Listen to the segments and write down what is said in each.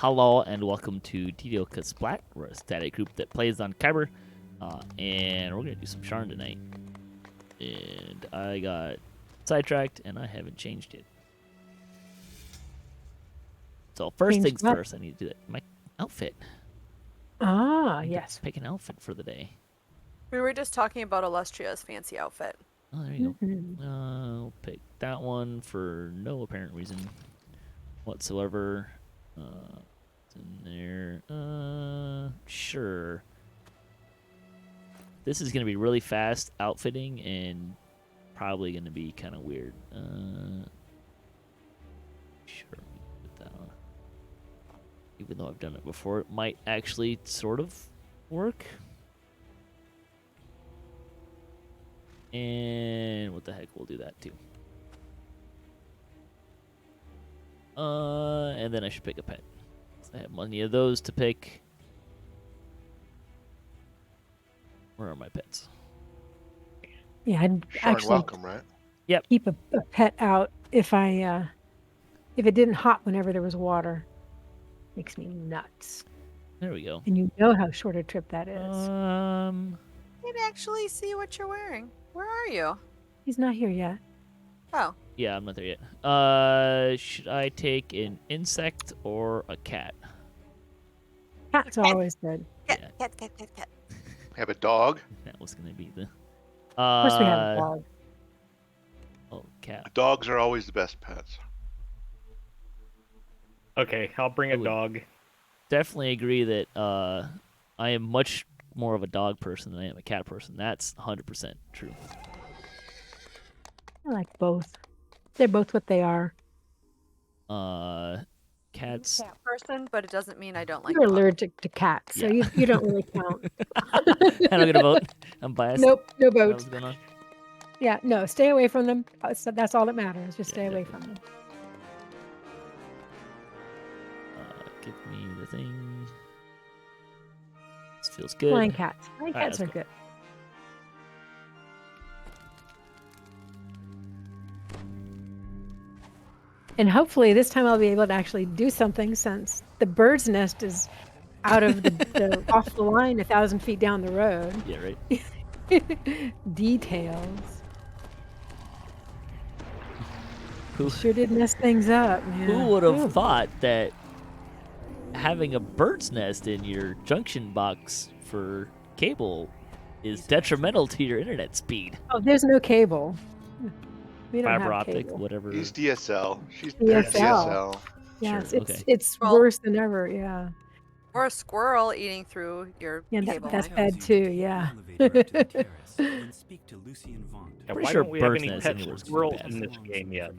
Hello and welcome to DDOCaSplat. We're a static group that plays on Khyber, and we're gonna do some Sharn tonight. And I got sidetracked, and I haven't changed it. So first things first, I need to do my outfit. Ah, yes. Pick an outfit for the day. We were just talking about Illustria's fancy outfit. Oh, there you go. I'll pick that one for no apparent reason whatsoever. It's in there. Sure. This is gonna be really fast outfitting and probably gonna be kind of weird. Sure, put that on. Even though I've done it before, it might actually sort of work. And what the heck, we'll do that too. And then I should pick a pet. I have many of those to pick. Where are my pets? Yeah, I'd Sharn, actually welcome, right? Yep. keep a pet out if it didn't hot whenever there was water. Makes me nuts. There we go. And you know how short a trip that is. I can actually see what you're wearing. Where are you? He's not here yet. Oh. Yeah, I'm not there yet. Should I take an insect or a cat? Cats are always good. Cat. We have a dog. That was gonna be the. Of Of course we have a dog. Oh, cat. Dogs are always the best pets. Okay, I'll bring a dog. Definitely agree that I am much more of a dog person than I am a cat person. That's 100% true. I like both. They're both what they are. Cats. Cat person, but it doesn't mean I don't like You're dogs. allergic to cats, so you don't really count. I don't get a vote. I'm biased. Nope, no What's votes. going on? Yeah, no, stay away from them. That's all that matters. Just stay away from them. Give me the thing. This feels good. Flying cats. Flying All right, cats are let's go. good. And hopefully this time I'll be able to actually do something since the bird's nest is out of the off the line 1,000 feet down the road. Yeah, right. Details. Who Sure did mess things up, man. Who would have Ooh. thought that having a bird's nest in your junction box for cable is detrimental to your internet speed? Oh, there's no cable. We don't Fiber have optic, cable. whatever. He's DSL. She's DSL. DSL. Yes, Sure, it's okay. it's Well- worse than ever. Yeah. Or a squirrel eating through your Yeah, cable. that's line. bad too. Yeah. Yeah, Pretty why sure don't we have bird's any nest pet anywhere is squirrels bad. in this game yet?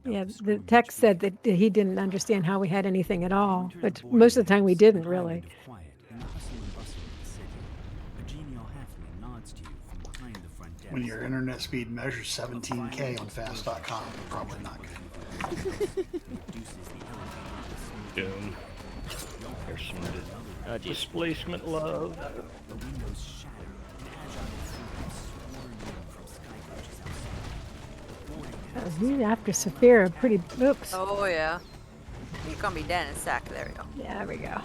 Yeah, the text said that he didn't understand how we had anything at all, but most of the time we didn't really. When your internet speed measures 17K on fast.com, probably not good. Doom. There's some Oh, geez. displacement love. He's after Saphira pretty. Oops. Oh, yeah. You're going to be dead in a sec. There we go. Yeah, there we go.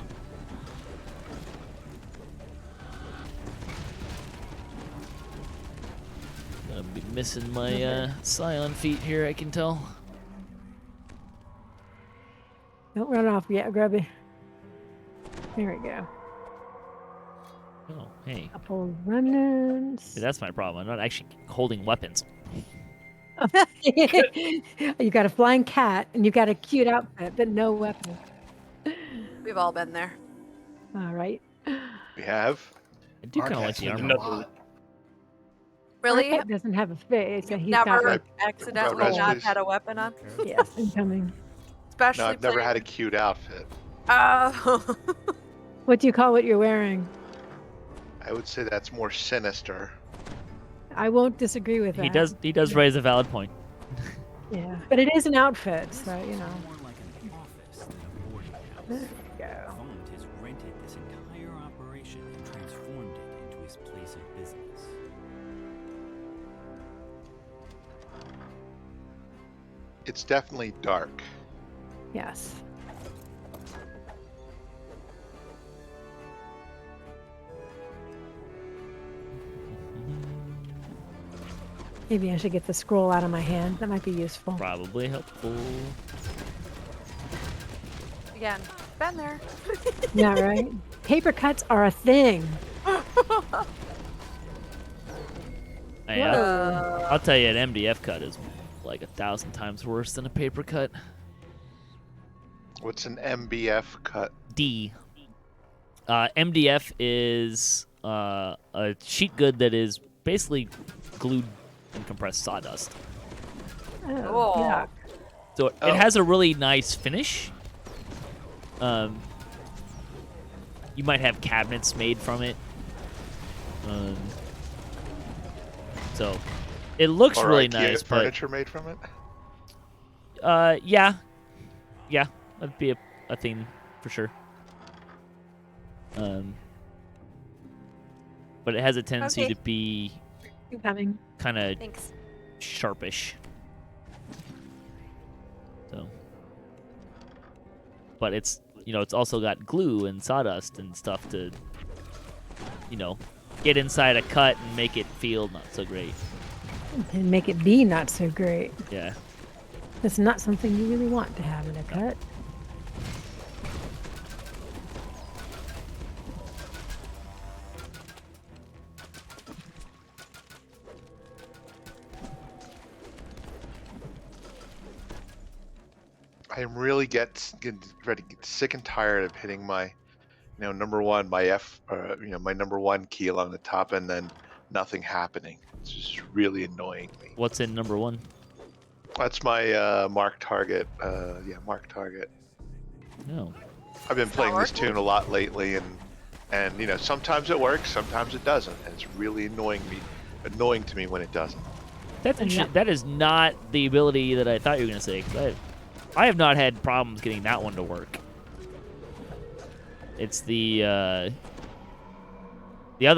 Gonna be missing my Scion feet here, I can tell. Don't run off yet, Grubby. There we go. Oh, hey. Couple remnants. See, that's my problem. I'm not actually holding weapons. You got a flying cat and you got a cute outfit, but no weapon. We've all been there. All right. We have. I do kind of like Arcat's the been armor. a lot. Really? Arcat doesn't have a face. You've He's got never like, accidentally Res, not please. had a weapon on? yes, incoming. Especially No, I've never playing- had a cute outfit. Oh. What do you call what you're wearing? I would say that's more sinister. I won't disagree with that. He does raise a valid point. Yeah, but it is an outfit, so you know. There we go. has rented this entire operation and transformed it into his place of business. It's definitely dark. Yes. Maybe I should get the scroll out of my hand. That might be useful. Probably helpful. Again, been there. Yeah, right? Paper cuts are a thing. Hey, I'll tell you, an MDF cut is like 1,000 times worse than a paper cut. What's an MBF cut? D. MDF is a sheet good that is basically glued and compressed sawdust. Oh, Cool. yeah. So it has a really nice finish. You might have cabinets made from it. So it looks Or really IKEA nice, but furniture made from it? yeah, that'd be a thing for sure. But it has a tendency Okay. to be Keep coming. kind of Thanks. sharpish. So, but it's it's also got glue and sawdust and stuff to get inside a cut and make it feel not so great. And make it be not so great. Yeah. That's not something you really want to have in a cut. I am really getting ready to get sick and tired of hitting my, number one, my number one key along the top, and then nothing happening. It's just really annoying me. What's in number 1? That's my mark target. Mark target. No. I've been not playing this working? tune a lot lately, and sometimes it works, sometimes it doesn't, and it's really annoying to me when it doesn't. That's interesting. That is not the ability that I thought you were going to say. 'Cause I have not had problems getting that one to work. It's the other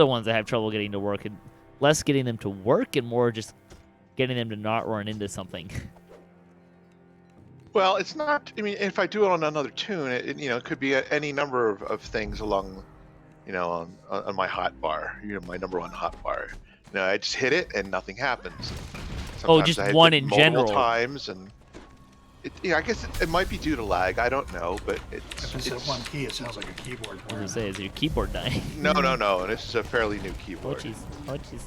ones I have trouble getting to work, and less getting them to work and more just getting them to not run into something. Well, it's not. I mean, if I do it on another tune, it could be any number of things along, on my hot bar. My number one hot bar. I just hit it and nothing happens. Oh, Sometimes just I hit one it in multiple general. times, and I guess it might be due to lag. I don't know, but If it's at one key, it sounds like a keyboard. I was going to say, is your keyboard dying? No. This is a fairly new Oh, keyboard. jeez. Oh, jeez.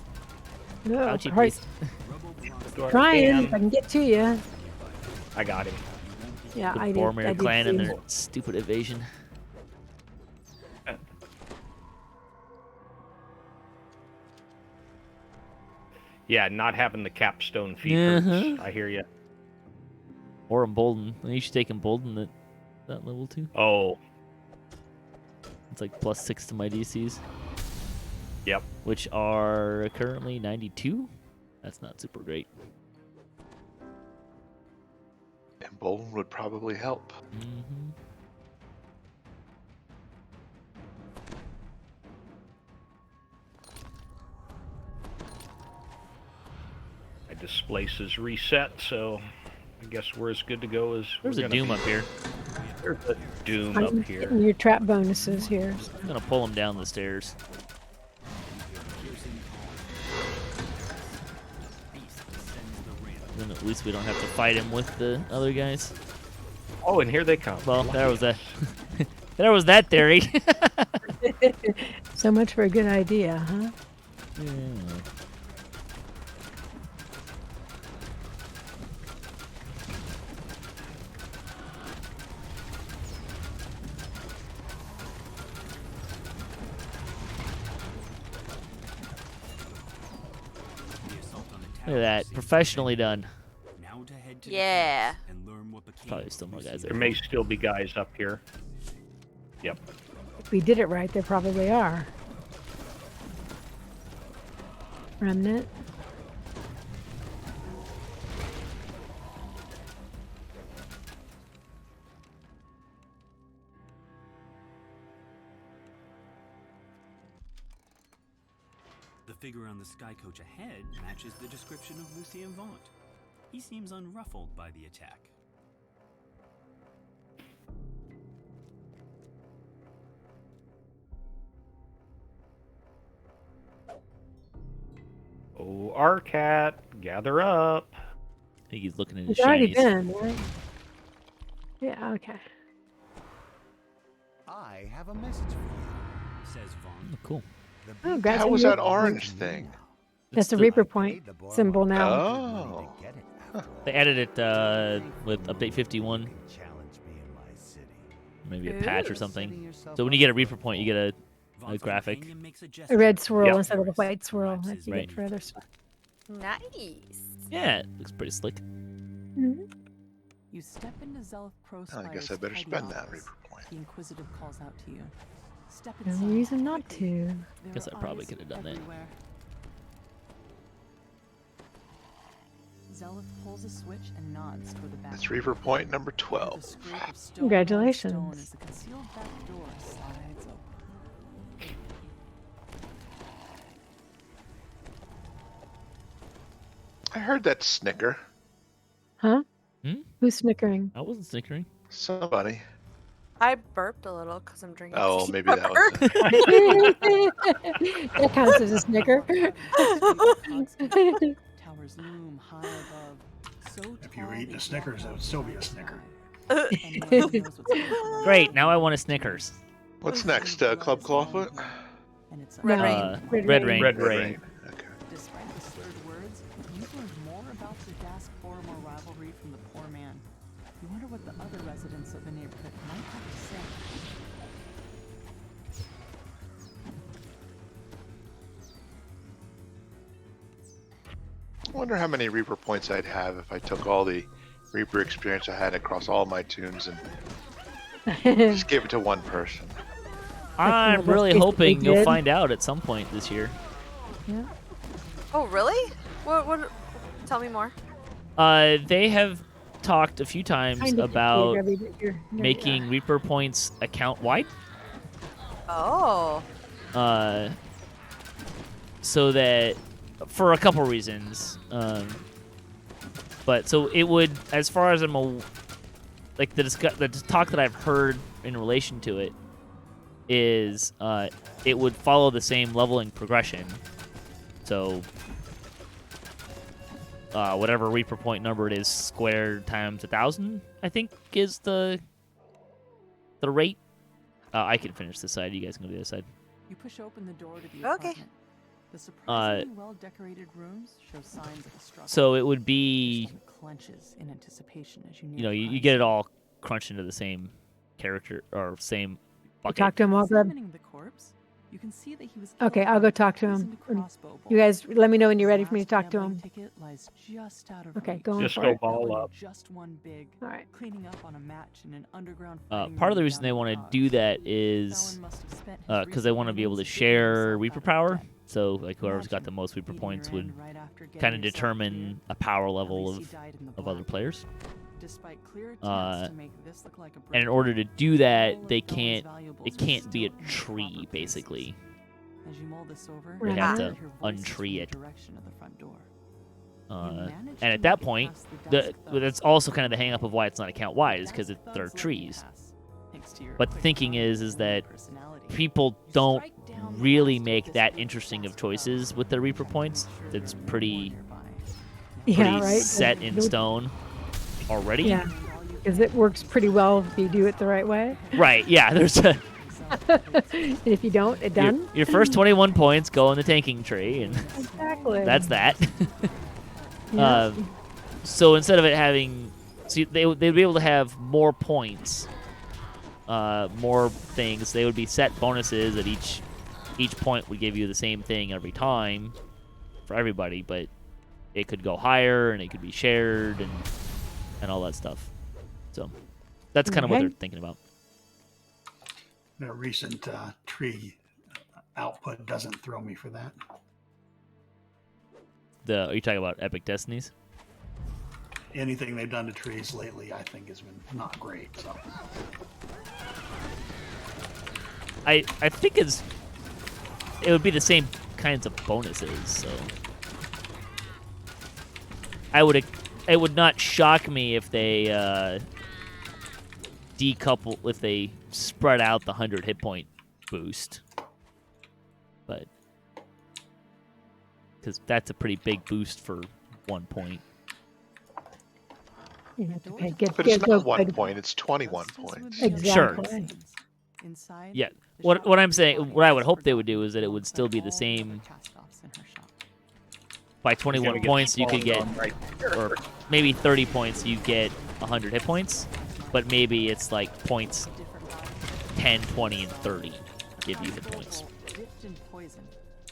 No, Ouchie, Christ. please. Trying if I can get to you. I got him. Yeah, The I did. Boromir I did clan and too. their stupid evasion. Yeah, not having the capstone feat hurts. Uh-huh. I hear you. Or Embolden. You should take Embolden at that level too. Oh, It's like +6 to my DCs, yep. which are currently 92. That's not super great. And Bolden would probably help. Mm-hmm. My displace is reset, so I guess we're as good to go as There's we're a gonna Doom be. up here. There's a Doom I'm up here. getting your trap bonuses here. I'm gonna pull him down the stairs. Then at least we don't have to fight him with the other guys. Oh, and here they come. Well, there was that. There was that theory. So much for a good idea, huh? Yeah. Look at that, professionally done. Now to head to the Yeah. caves and learn what became Probably of still more Lucy guys There there. may still be guys up here. Yep. If we did it right, there probably are. Remnant. The figure on the sky coach ahead matches the description of Lucien Vaunt. He seems unruffled by the attack. Oh, our cat, Gather up. I think he's looking at his It's already shinies. been, right? Yeah, okay. I have a message for you. Says Vaughn. Oh, cool. The Oh, beat grab How some was that Reaper orange points. thing? That's the the- Reaper I point paid the boy symbol my now. good money Oh. to get it after They all. added it with update 51, Challenge me in my city. maybe a patch or Ooh. something. Setting yourself So when you up get a for Reaper point, you get a Von graphic. Fontaine makes a A gesture. red swirl Yeah. instead of a white swirl Collapses like you Right. get for other stuff. Nice. yeah, it looks pretty slick. Mhm. You step into Zelf Pro I guess Spire's I better tidy spend that office. Reaper point. The Inquisitive calls out to you. Step No inside. reason not quickly. to. There Guess are I probably eyes could have done that. everywhere. Zelf pulls a switch and nods toward the back. That's Reaper point number The 12. scrape of stone on Congratulations. stone as the concealed back door slides open. I heard that snicker. Huh? Hmm? Who's snickering? I wasn't snickering. Somebody. I burped a little because I'm drinking. Oh, tea maybe that rubber. was it. That counts as a snicker. Towers loom high above. So If you were tall eating they a Snickers, block it would still be a Snicker. anyone who knows what's going on. Great, now I want a Snickers. What's next? Club Clawfoot? And it's Red Rain. Red Rain. Red Rain. Okay. Despite the slurred words, you've learned more about the Dask Boromar rivalry from the poor man. You wonder what the other residents of the neighborhood might have to say. I wonder how many Reaper points I'd have if I took all the Reaper experience I had across all my tunes and just gave it to one person. I'm that's really basically hoping you'll good. find out at some point this year. Yeah. Oh, really? What? Tell me more. They have talked a few times Kind of about confused, Rebby, but you're- making Reaper points account wide. Oh. So that for a couple reasons. But so it would, as far as like the talk that I've heard in relation to it is, it would follow the same leveling progression. So whatever Reaper point number it is squared times 1,000, I think is the rate. I can finish this side. You guys can go to the other side. You push open the door to the Okay. apartment. The surprisingly well-decorated rooms show signs of a struggle. So it would Your be, stomach clenches in anticipation as you near you know, the you crime get it scene. all crunched into the same character or same You bucket. talk to him while Grub. Examining the corpse, you can see that he was Okay, killed I'll by go a talk to him. poisoned crossbow You bolt. guys, let me know when you're ready His for me to last talk to gambling him. ticket lies just out of Okay, reach. going Just for go it. ball Going up. Just one big. All right. Cleaning up on a match in an underground Part fighting of the ring reason down they in want to Prague. do that is Fallon must have spent his because they recent want to be able to winnings digging share himself Reaper out of power. debt. So like whoever's got the Imagine most Reaper meeting points your would end right after getting kind of yourself determine cleared. a power At level least he of died in the other black. players. Despite clear attempts Uh, to make this look like a And in break, order to do all that, of they Fallon's can't. valuables It are can't be a still in the tree, proper places. basically. As you mull this over, They you have hear to voices untree from the it. direction of the front door. You manage And to at that make it point, past the desk that's thugs. also kind of the hang up of why it's not account wide is because Desk there are thugs let you trees. pass, thanks to your But the quick thinking tongue is and that personality. people You don't strike down the really last make this that week interesting of desk choices thug, with their Reaper checking to points. make sure It's there are no pretty more nearby. Yeah, pretty right. set in stone already. Yeah, because it works pretty well if you do it the right way. Right, yeah, there's a And if you don't, it done. your first 21 points go in the tanking tree, and Exactly. that's that. Yeah. So instead of it having, they'd be able to have more points, more things. They would be set bonuses at each point would give you the same thing every time for everybody, but it could go higher and it could be shared and all that stuff. So that's kind of what Okay. they're thinking about. The recent tree output doesn't throw me for that. Are you talking about Epic Destinies? Anything they've done to trees lately, I think, has been not great. So I think it would be the same kinds of bonuses. So it would not shock me if they decouple, if they spread out the 100 hit point boost, but because that's a pretty big boost for 1 point. You have to pay, get, But it's get, go not 1 by- point, it's 21 points. Sure. Exactly. Inside, Yeah. the What shop I'm saying, floor what I would is hope for they would do Dawn, is that it would still be the alongside same. other cast-offs in her shop. By You're 21 gonna get points, you could spawned get, on right there. or maybe 30 points, you get 100 hit points. But maybe it's like points 10, 20, and 30 give you hit points. Dipped in poison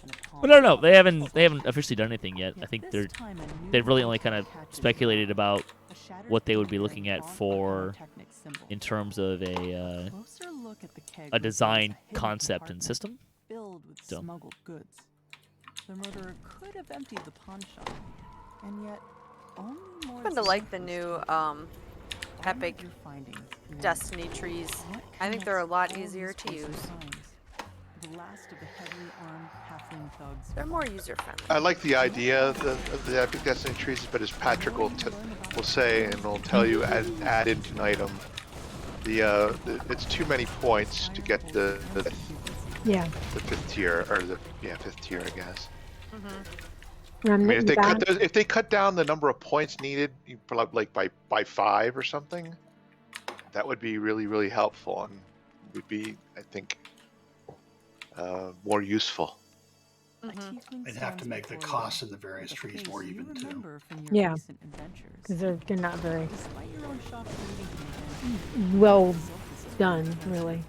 and upon But I don't know. They haven't officially done anything yet. I Yet think this time a new they've really light only kind of catches speculated about a shattered what they would be figure looking in at font for architectonic symbol. in terms of a Closer look at the keg a reveals design hidden concept and compartment system. filled with So. smuggled goods. The murderer could have emptied the pawn shop, and yet only more. I'm going to like the samples new were epic your findings. Warren. Destiny trees. What I think they're a lot connects all easier these to use. gruesome crimes? The last of the heavily armed halfling thugs. They're more user friendly. I like the idea of the Epic Destiny trees, but as Patrick will say and will tell you, add into an item, it's too many points to get the Yeah. fifth tier, or the fifth tier, I guess. I Remnant mean, and if they cut down the number of points needed, like by 5 or something, that would be really, really helpful and would be, I think, more useful. They'd have to make the costs in the various trees more even too. Yeah. because they're not very well done, really.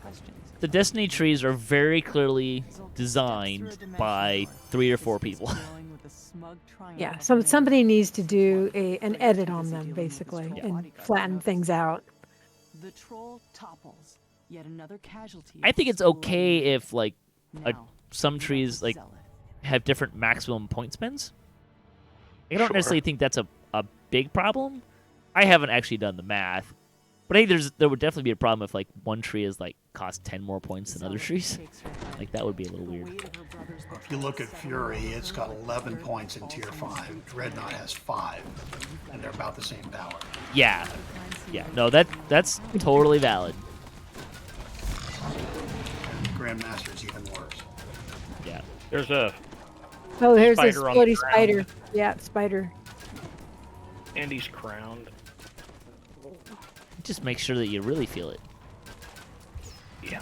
The Destiny trees are very clearly designed by 3 or 4 people. Yeah, somebody needs to do an edit on them, basically, and flatten things out. The troll topples. Yet another casualty. I think it's okay if like Now, some trees like zealot. have different maximum point spends. I don't Sure. necessarily think that's a big problem. I haven't actually done the math, but I think there would definitely be a problem if like one tree is like cost 10 more points than other trees. Like that would be a little weird. If you look at Fury, it's got 11 points in tier 5. Dreadnought has 5, and they're about the same power. Yeah, yeah. No, that's totally valid. And Grandmaster's even worse. Yeah. There's a Oh, here's a Spider on the floaty ground. spider. Yeah, spider. Andy's crowned. Just make sure that you really feel it. Yeah.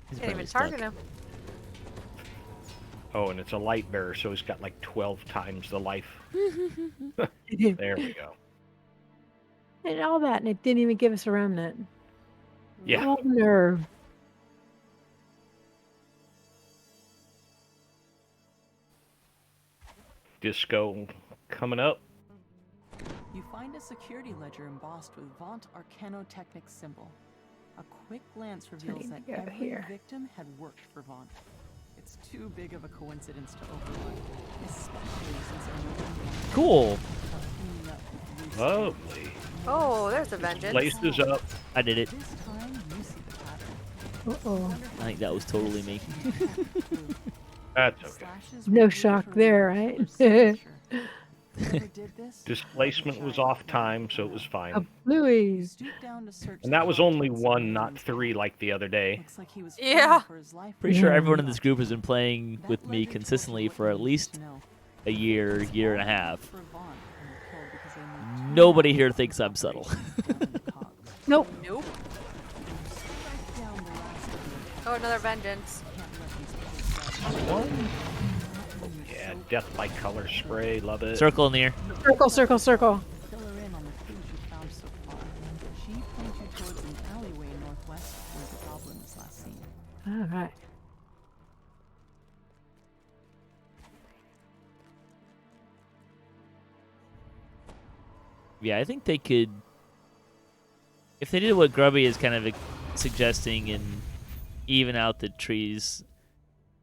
He's Can't probably even stuck. target him. Oh, and it's a light bearer, so he's got like 12 times the life. There we go. And all that, and it didn't even give us a remnant. Yeah. Oh, nerve. Disco coming up. You find a security ledger embossed with Vaunt Arcanotechnic symbol. A quick glance reveals need that to go every here. victim had worked for Vaunt. It's too big of a coincidence to overlook, especially since our Cool. Lovely. Oh, there's a vengeance. Laces up. I did it. This time you see the pattern. Uh-oh. I think that was totally me. That's okay. Slashes No reveal shock her there, color right? signature. Whoever did this Displacement was off time, so it was A fine. bluey. stooped down to search And the that was only contents of 1, the not room. 3 like the other day. Looks like he was Yeah. fighting for his life. Pretty sure Yeah. everyone in this group has been playing That with me ledger told consistently you what for you at needed least to know. a year, year and a half. For Vaughn, and were killed because they moved too Nobody fast here to thinks I'm operate subtle. down in the cogs. Nope. Nope. Strike down the last of the Oh, another vengeance. Can't let these people die. Yeah, death by color spray, love it. Circle in the air. Circle, circle, circle. Fill her in on the clues you found so far. She points you towards an alleyway northwest where the goblin was last seen. All right. Yeah, I think they could. If they did what Grubby is kind of suggesting and even out the trees,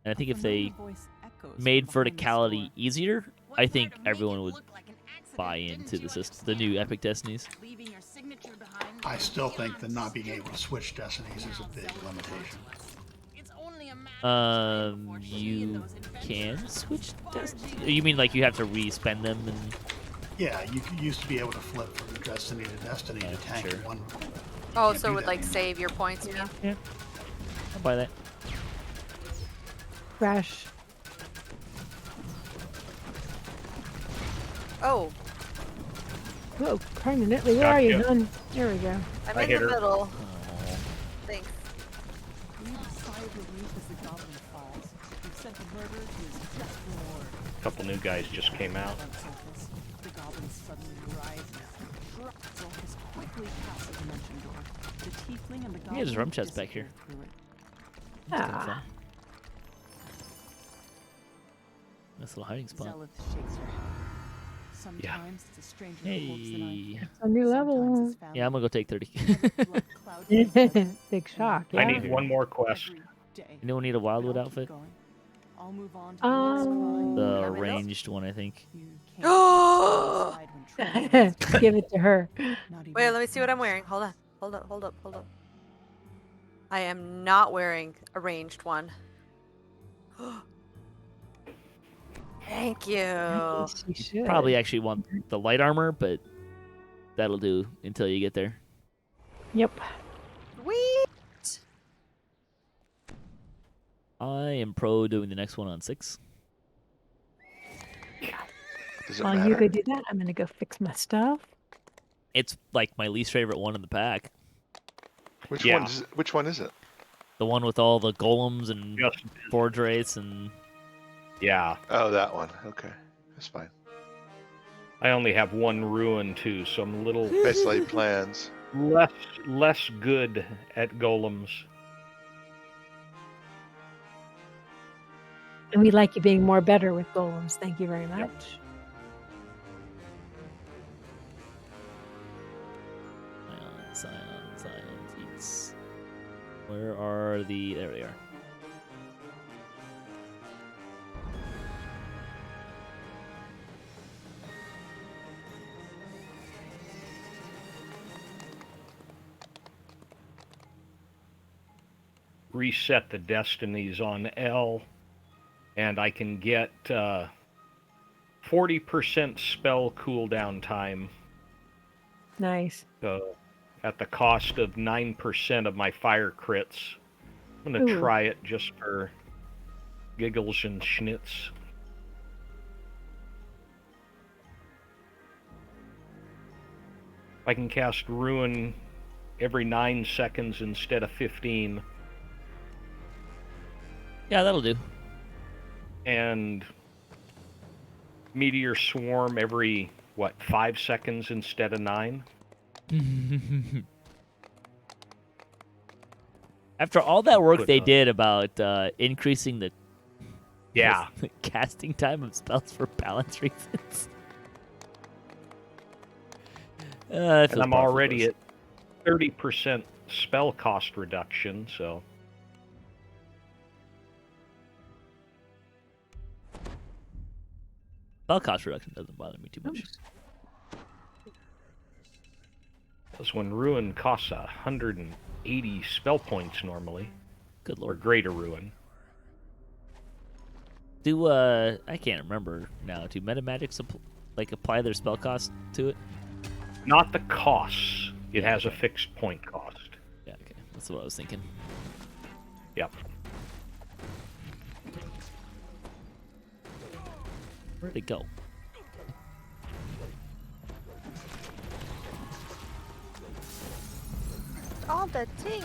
and I think if they Familiar voice echoes made from behind the verticality store. easier, I think everyone would buy into the system, the new Epic Destinies. I still think that not being able to switch destinies is a big limitation. You can switch Destiny. You mean like you have to re-spend them and? Yeah, you used to be able to flip from destiny to destiny Yeah, to tank sure. in one. Oh, Can't so it do would that like anymore. save your points, you mean? Yeah, I'll buy that. crash. Oh, Whoa, permanently. Where are you, Gotcha. hon? There we go. I'm I in hit the her. middle. Oh. Thanks. Breathe a sigh of relief as the goblin falls. You've sent the murderer to his just reward. A couple new guys just came out. On surface, the goblin suddenly rises. Zolkus quickly past the dimension door. The tiefling and the goblin there's a rum chest back here. disappear through it. That's kinda Ah. fun. Nice little hiding spot. Zelith shakes her head. Sometimes it's a stranger who holds the Hey. knife. A new Sometimes level. it's family. Yeah, I'm gonna go take 30. Blood cloud from judgment. Big shock. I Yeah. need one more quest. Every day. Anyone need a But Wildwood I'll keep outfit? going. I'll move on to the next climb. The Let me know. ranged one, I think. You can't decide when trouble is Give it to her. not even Wait, let me see what I'm wearing. Hold on. Hold up, hold up, hold up. I am not wearing a ranged one. Thank you. Yes, you should. Probably actually want the light armor, but that'll do until you get there. Yep. Sweet. I am pro doing the next one on 6. Does it While matter? you go do that, I'm gonna go fix my stuff. It's like my least favorite one in the pack. Which Yeah. Which one is it? The one with all the golems and Just forge rates and yeah. Oh, that one. Okay, that's fine. I only have one ruin too, so I'm a little Best laid plans. less good at golems. And we like you being more better with golems. Thank you very much. Scions, eats. Where are the... There they are. Reset the destinies on L, and I can get 40% spell cooldown time Nice. at the cost of 9% of my fire crits. I'm going to Ooh. try it just for giggles and schnitz. I can cast Ruin every 9 seconds instead of 15. Yeah, that'll do. And Meteor Swarm every, 5 seconds instead of 9? After all that work Put they up. did about increasing the Yeah. casting time of spells for balance reasons. And I'm already at 30% spell cost reduction, so... Spell cost reduction doesn't bother me too much. Because when Ruin costs 180 spell points normally, Good or lord. Greater Ruin. Do I can't remember now. Do meta magics apply their spell cost to it? Not the costs. It has a fixed point cost. Yeah, okay. That's what I was thinking. Yep. Where'd it go? All the things.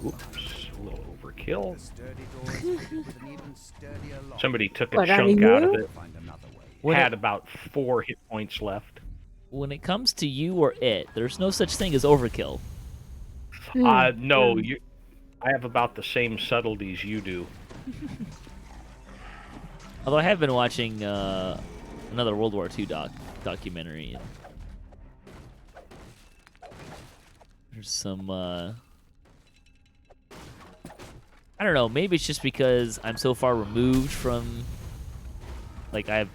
Oops, a little overkill. Sturdy door is fitted with an even sturdier lock. Somebody took a What, are chunk out of you? it. Find another way. When Had it, about 4 hit points left. when it comes to you or it, there's no such thing as overkill. No, I have about the same subtleties you do. Although I have been watching another World War II documentary. And there's some I don't know, maybe it's just because I'm so far removed from, like, I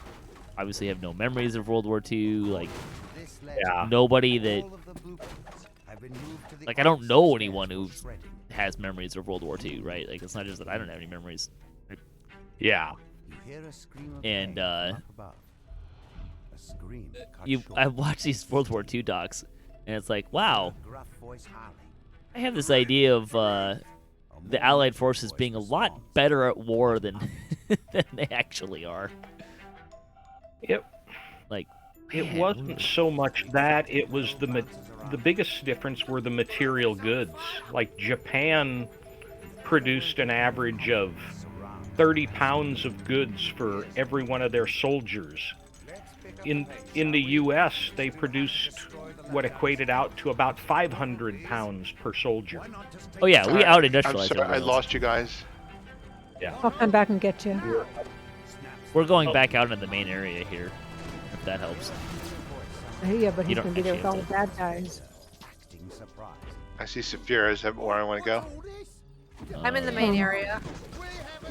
obviously have no memories of World War II, like This letter, Yeah. nobody that, all of the blueprints have been moved to the like, I don't know officer's anyone desk who for shredding. has memories of World War II, right? Like, it's not just that I don't have any memories. Yeah. You hear a scream of And, pain from up above. A scream cut short. I watch these World War II docs, and it's like, wow, A gruff voice howling. I have this idea of A the Allied forces being a lot better at war than than they actually are. It Like, it man, wasn't so much that, it was the biggest difference were the material goods. Like Japan produced an average of 30 pounds of goods for every one of their soldiers. In the U.S., they produced what equated out to about 500 pounds per soldier. Oh yeah, we out I'm industrialized. sorry, I lost you guys. Yeah. I'll come back and get you. We're going back out in the main area here, if that helps. Yeah, but You he's don't gonna be there with all actually the bad guys. I see Saphira. Is that where I want to go? I'm in the main area,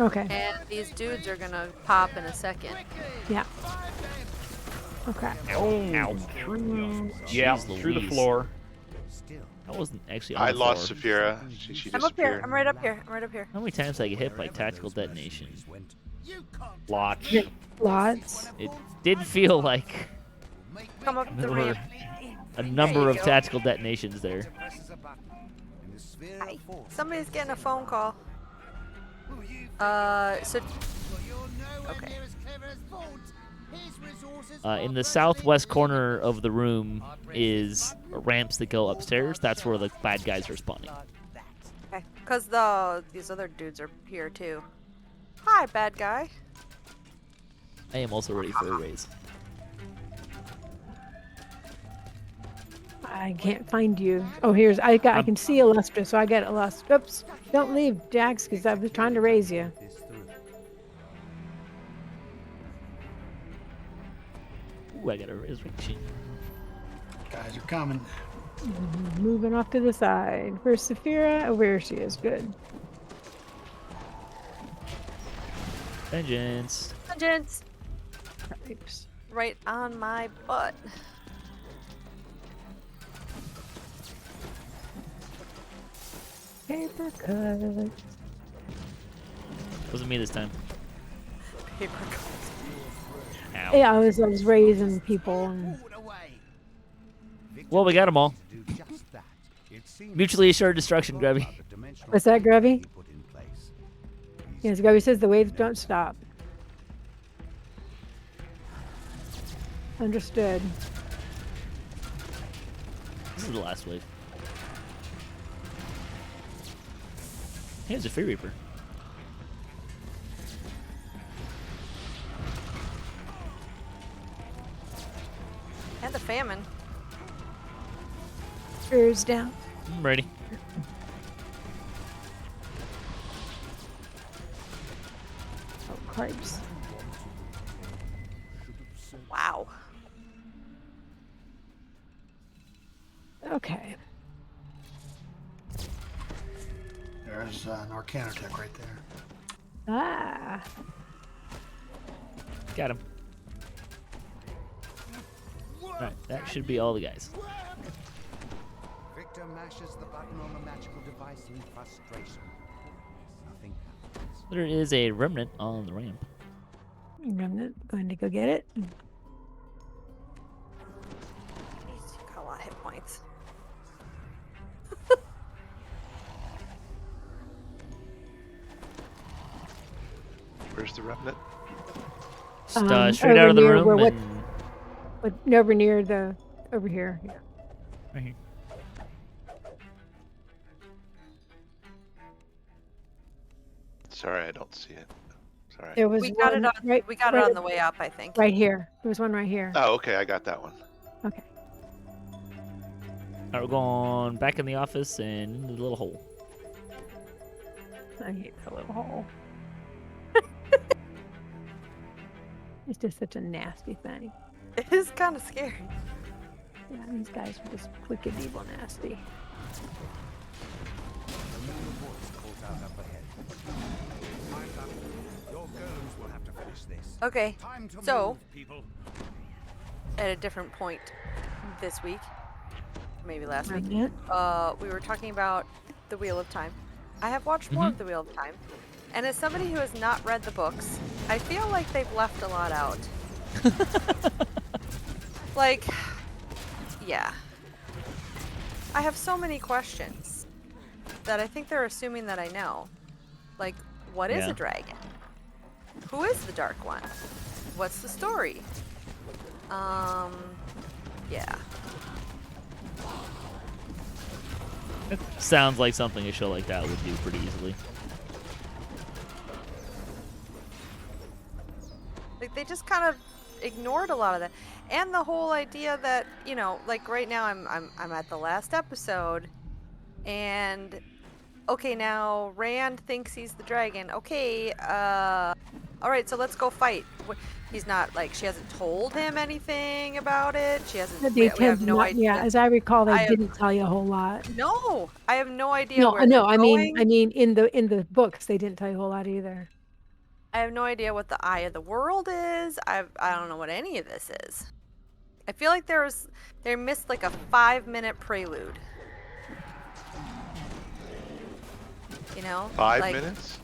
Okay. and these dudes are gonna pop in a second. Yeah. Okay. Oh, through through the Louise. floor. I wasn't actually on I the lost floor. Saphira. She I'm up here. disappeared. I'm right up here. I'm right up here. How many times did I get hit by tactical detonation? Lots. Lots. It did feel like Come up the there were ramp. a number you of go. tactical detonations there. Hi. Somebody's getting a phone call. So. Okay. In the southwest corner of the room is ramps that go upstairs. That's where the bad guys are spawning. Okay. Cause these other dudes are here too. Hi, bad guy. I am also ready for a raise. I can't find you. Oh, here's I can see Illustra, so I got Illustra. Oops! Don't leave, Jax, because I was trying to raise you. Ooh, I got a resurrection. Guys are coming. Moving off to the side. Where's Saphira? Oh, where she is. Good. Vengeance. Vengeance. Oops. Right on my butt. Paper cut. Wasn't me this time. Paper cut. Ow. Yeah, I was raising people. And... Well, we got them all. Mutually assured destruction, Grubby. What's that, Grubby? Yes, Grubby says the waves don't stop. Understood. This is the last wave. Here's a Free Reaper. And the famine. Spears down. I'm ready. Oh, cripes. Wow. Okay. There's an Arcana tech right there. Ah. Got him. Alright, that should be all the guys. Victor mashes the button on the magical device in frustration. Nothing happens. There is a remnant on the ramp. Remnant going to go get it. Jeez, you got a lot of hit points. Where's the remnant? Just, straight out of the near room where what- and Over near the over here. Yeah. right here. Sorry, I don't see it. Sorry. There was We got one it on. right. We got it right, on the way up, I think. right here. There was one right here. Oh, okay, I got that one. Okay. Alright, we're going back in the office and into the little hole. I hate the little hole. It's just such a nasty thing. It is kind of scary. Yeah, these guys are just wicked, evil, nasty. Familiar voice calls out up ahead. Time's up. Your golems will have to finish this. Okay. Time to So- move, people. At a different point this week, maybe last week, Remnant. we were talking about the Wheel of Time. I have watched more of the Wheel of Time, and as somebody who has not read the books, I feel like they've left a lot out. Like, yeah. I have so many questions. that I think they're assuming that I know. Like, what is Yeah. a dragon? Who is the Dark One? What's the story? Yeah. It sounds like something a show like that would do pretty easily. Like they just kind of ignored a lot of that, and the whole idea that like right now I'm at the last episode, and okay, now Rand thinks he's the dragon. Okay, all right, so let's go fight. He's not like she hasn't told him anything about it. She hasn't. They We tend have to no not, idea. yeah, as I recall, they I have- didn't tell you a whole lot. No, I have no idea. No, where no, they're I mean, going. in the books, they didn't tell you a whole lot either. I have no idea what the eye of the world is. I don't know what any of this is. I feel like they missed like a 5-minute prelude. 5 like, minutes?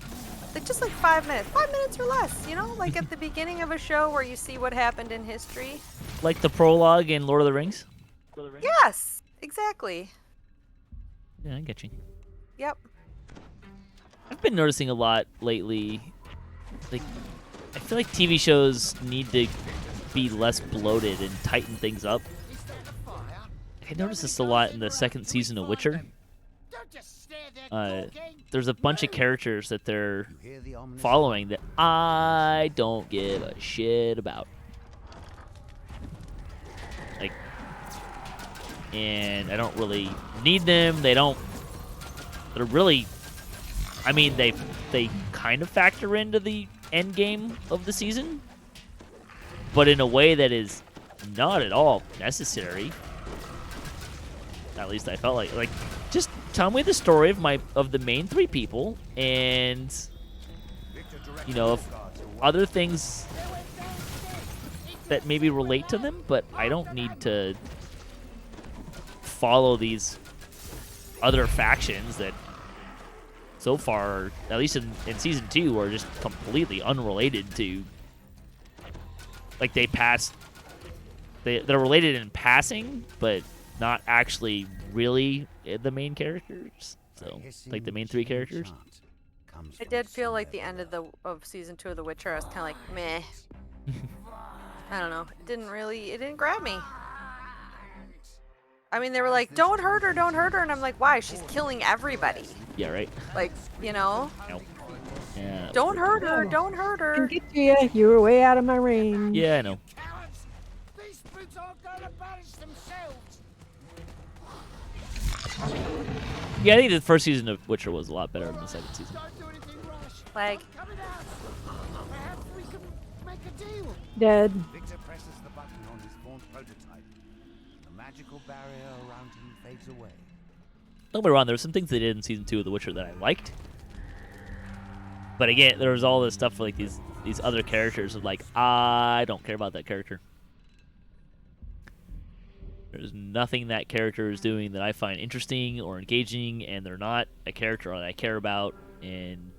Like just like 5 minutes. 5 minutes or less, like at the beginning of a show where you see what happened in history. Like the prologue in Lord of the Rings? Yes, exactly. Yeah, I get you. Yep. I've been noticing a lot lately. Like, I feel like TV shows need to be less bloated and tighten things up. I noticed this a lot in the second season of Witcher. There's a bunch of characters that they're following that I don't give a shit about. Like, and I don't really need them. They're really, I mean, they kind of factor into the end game of the season, but in a way that is not at all necessary. At least I felt like just tell me the story of the main three people, and if other things that maybe relate to them, but I don't need to follow these other factions that so far, at least in season 2, are just completely unrelated to. Like they're related in passing, but not actually really the main characters. So, like the main three characters. I did feel like the end of season 2 of The Witcher, I was kind of like, meh. I don't know. It didn't grab me. I mean, they were like, don't hurt her, and I'm like, why? She's killing everybody. Yeah, right. Like, Nope. Yeah. Don't hurt her, don't hurt I can her. get to you. You were way out of my range. Yeah, I know. These brutes aren't going to banish themselves. Yeah, I think the first season of Witcher was a lot better than the second season. Don't do anything rash. Like, Coming out. Perhaps we can make a deal. Dead. Victor presses the button on his formed prototype. The magical barrier around him fades away. Don't get me wrong, there were some things they did in season 2 of The Witcher that I liked. But again, there was all this stuff like these other characters of like, I don't care about that character. There's nothing that character is doing that I find interesting or engaging, and they're not a character that I care about, and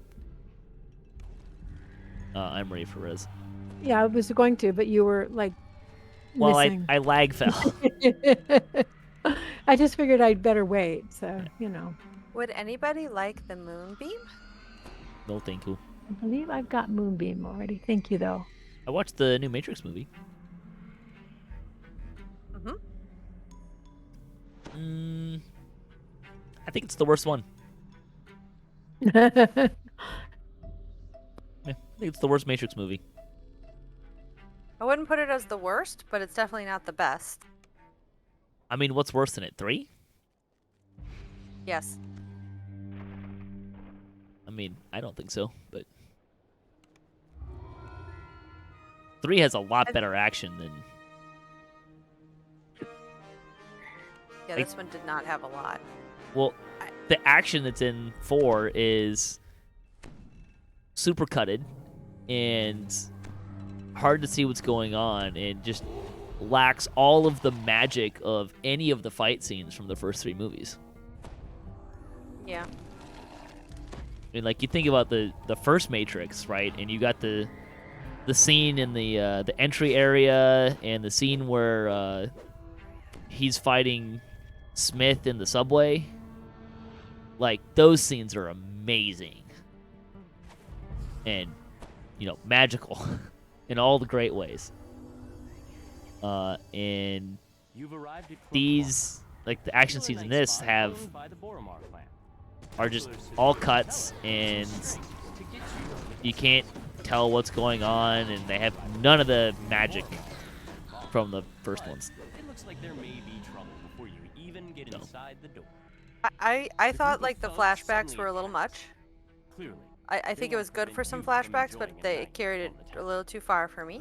I'm ready for Riz. Yeah, I was going to, but you were like Well, missing. I lag fell. I just figured I'd better wait. So, would anybody like the moonbeam? No, thank you. I believe I've got Moonbeam already. Thank you, though. I watched the new Matrix movie. I think it's the worst one. Yeah, I think it's the worst Matrix movie. I wouldn't put it as the worst, but it's definitely not the best. I mean, what's worse than it? 3? Yes. I mean, I don't think so, but 3 has a lot better action than. Yeah, this one did not have a lot. Well, the action that's in 4 is super cutted and hard to see what's going on, and just lacks all of the magic of any of the fight scenes from the first 3 movies. Yeah. I mean, like, you think about the first Matrix, right? And you got the scene in the entry area, and the scene where he's fighting Smith in the subway. Like, those scenes are amazing. And, you know, magical in all the great ways. And You've arrived at these, like, the action scenes in this are just all cuts, and you can't tell what's going on, and they have none of the magic from the first ones. It looks like there may be trouble before you even get inside the door. I thought like the flashbacks were a little much. Clearly. I think it was good for some flashbacks, but they carried it a little too far for me.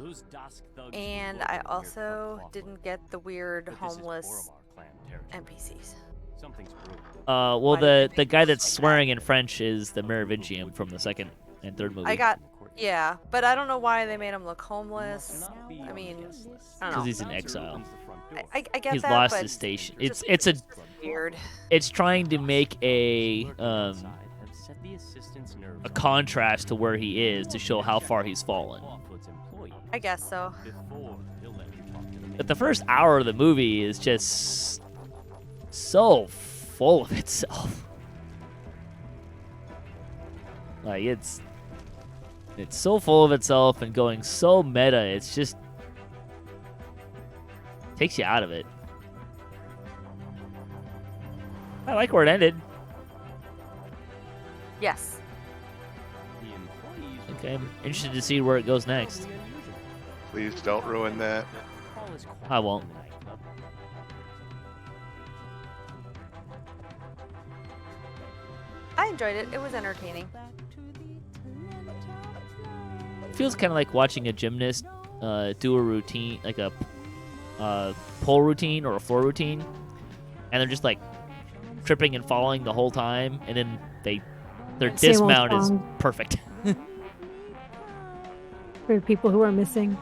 And I also didn't get the weird homeless NPCs. Well, the guy that's swearing in French is the Merovingian from the second and third movie. Yeah, but I don't know why they made him look homeless. I mean, I don't know. Because he's in exile. I get he's that, lost but his station. just It's a weird. It's trying to make a contrast to where he is to show how far he's fallen. I guess so. But the first hour of the movie is just so full of itself. Like, it's so full of itself and going so meta, it's just takes you out of it. I like where it ended. Yes. Okay, I'm interested to see where it goes next. Please don't ruin that. I won't. I enjoyed it. It was entertaining. It feels kind of like watching a gymnast do a routine, like a pole routine or a floor routine, and they're just like tripping and falling the whole time, and then their dismount is perfect. For people who are missing.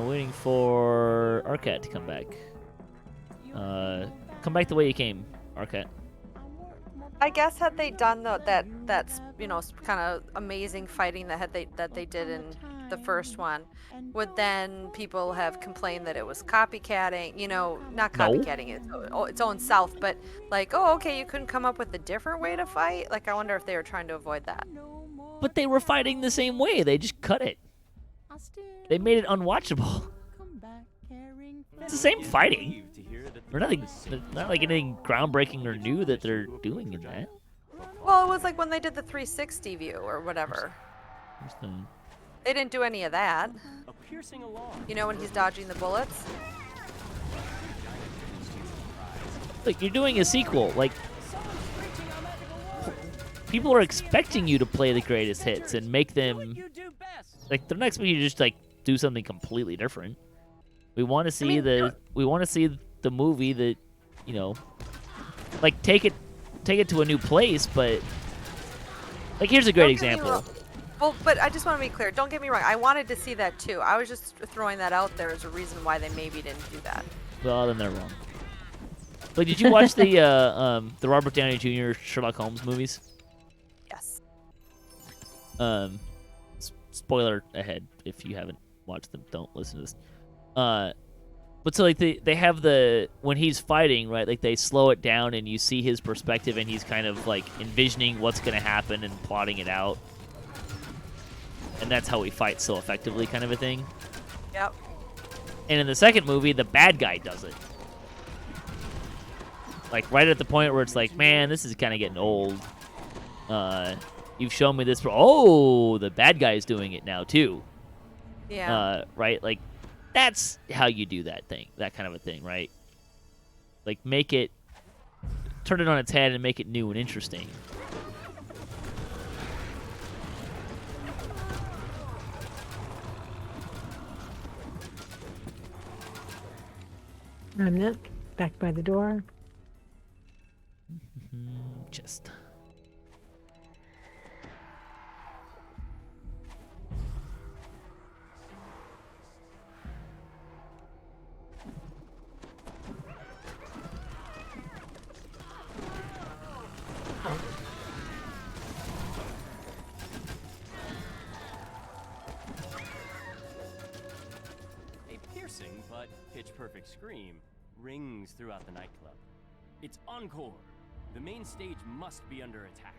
Waiting for Arcat to come back. Come back the way you came, Arcat. I guess had they done that's you know kind of amazing fighting that they did in the first one, would then people have complained that it was copycatting? You know, not copycatting its own self, but like, oh, okay, you couldn't come up with a different way to fight. Like, I wonder if they were trying to avoid that. But they were fighting the same way. They just cut it. They made it unwatchable. It's the same fighting. Or nothing, not like anything groundbreaking or new that they're doing in that. Well, it was like when they did the 360 view or whatever. They didn't do any of that. You know, when he's dodging the bullets. Like, you're doing a sequel. Like, people are expecting you to play the greatest hits and make them. Like, they're not expecting you to just like do something completely different. We want to see the movie that, you know, like take it to a new place, but like here's a great example. Well, but I just want to be clear. Don't get me wrong. I wanted to see that too. I was just throwing that out there as a reason why they maybe didn't do that. Well, then they're wrong. Like, did you watch the Robert Downey Jr. Sherlock Holmes movies? Yes. Spoiler ahead if you haven't watched them. Don't listen to this. But so like they have when he's fighting, right? Like they slow it down and you see his perspective and he's kind of like envisioning what's gonna happen and plotting it out. And that's how he fights so effectively, kind of a thing. Yep. And in the second movie, the bad guy does it. Like right at the point where it's like, man, this is kind of getting old. You've shown me this. Oh, the bad guy's doing it now too. Yeah. Right? Like, that's how you do that kind of a thing, right? Like, turn it on its head and make it new and interesting. Remnant, back by the door. Just. A piercing but pitch-perfect scream rings throughout the nightclub. It's encore. The main stage must be under attack.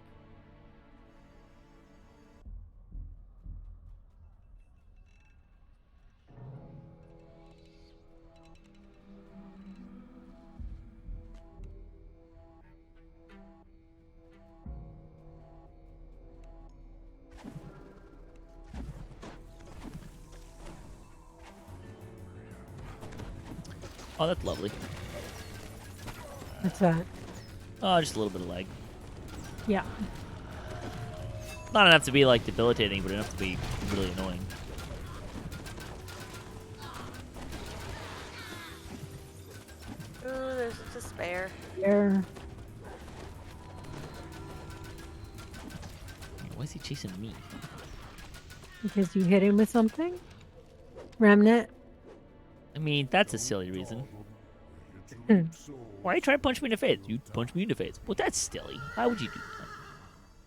Oh, that's lovely. What's that? Oh, just a little bit of lag. Yeah. Not enough to be like debilitating, but enough to be really annoying. Ooh, there's a despair. There. Why is he chasing me? Because you hit him with something? Remnant? I mean, that's a silly reason. Hmm. Why are you trying to punch me in the face? You punch me in the face. Well, that's silly. Why would you do that?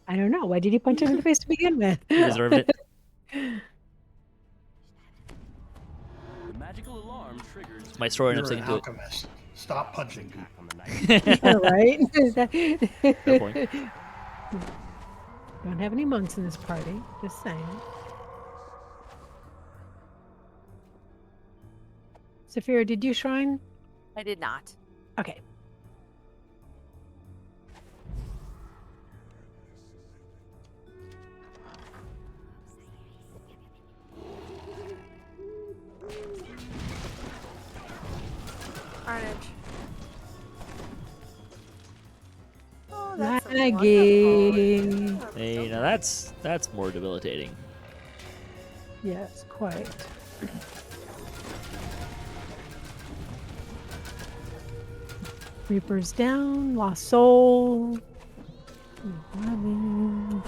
I don't know. Why did you punch him in the face to begin with? You deserved it. The magical alarm triggers. My story You're ends up an sticking to it. alchemist. Stop punching back people. on the night. Yeah, right? Fair point. Don't have any monks in this party. Just saying. Saphira, did you shrine? I did not. Okay. Carnage. Oh, that's a Maggie. wonderful- Hey, now that's more debilitating. Yes, quite. Reaper's down. Lost soul. Loving.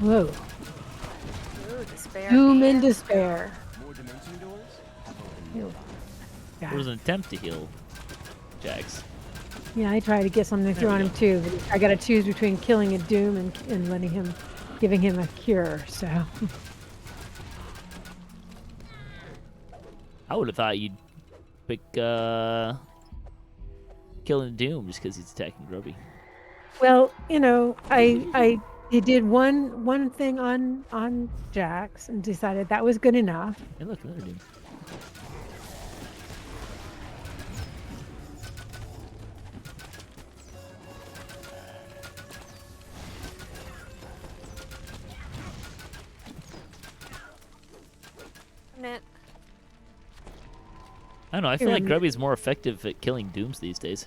Whoa. Ooh, despair. Doom and and- despair. More dimension doors have opened. Heal. There Yeah. was an attempt to heal Jax. Yeah, I tried to get something through There on we him too, but I got to choose between killing a Doom and letting him, giving him a cure. So I would have thought you'd pick killing Doom just because he's attacking Grubby. well, you know, I did one thing on Jax and decided that was good enough. Hey, look, another Doom. Remnant. I don't know. I feel like Remnant. Grubby's more effective at killing Dooms these days.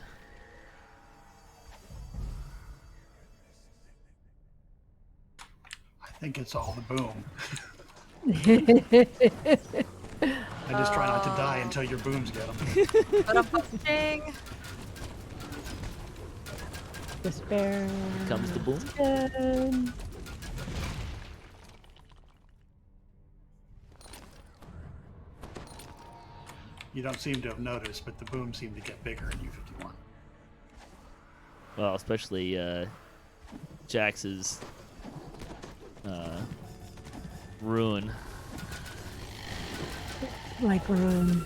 I think it's all the boom. Oh, I just try not to die until your booms get them. But I'm punching. Despair. Comes the boom. Dead. You don't seem to have noticed, but the booms seem to get bigger in U51. Well, especially Jax's ruin. Like room.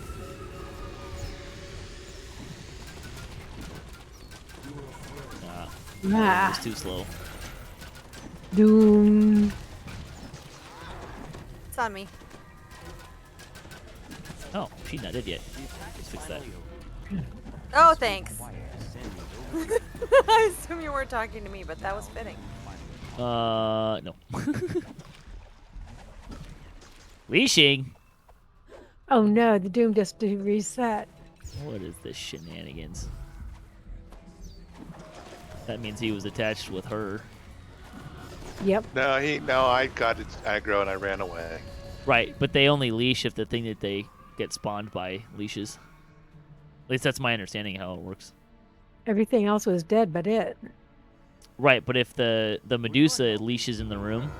It Ah, was too slow. Doom. It's on me. Oh, she's not dead yet. Let's fix that. Oh, thanks. I assume you weren't talking to me, but that was fitting. No. Leashing. Oh no, the Doom just reset. What is this shenanigans? That means he was attached with her. Yep. No, I got its aggro and I ran away. Right, but they only leash if the thing that they get spawned by leashes. At least that's my understanding of how it works. Everything else was dead but it. Right, but if the Medusa leashes in the room,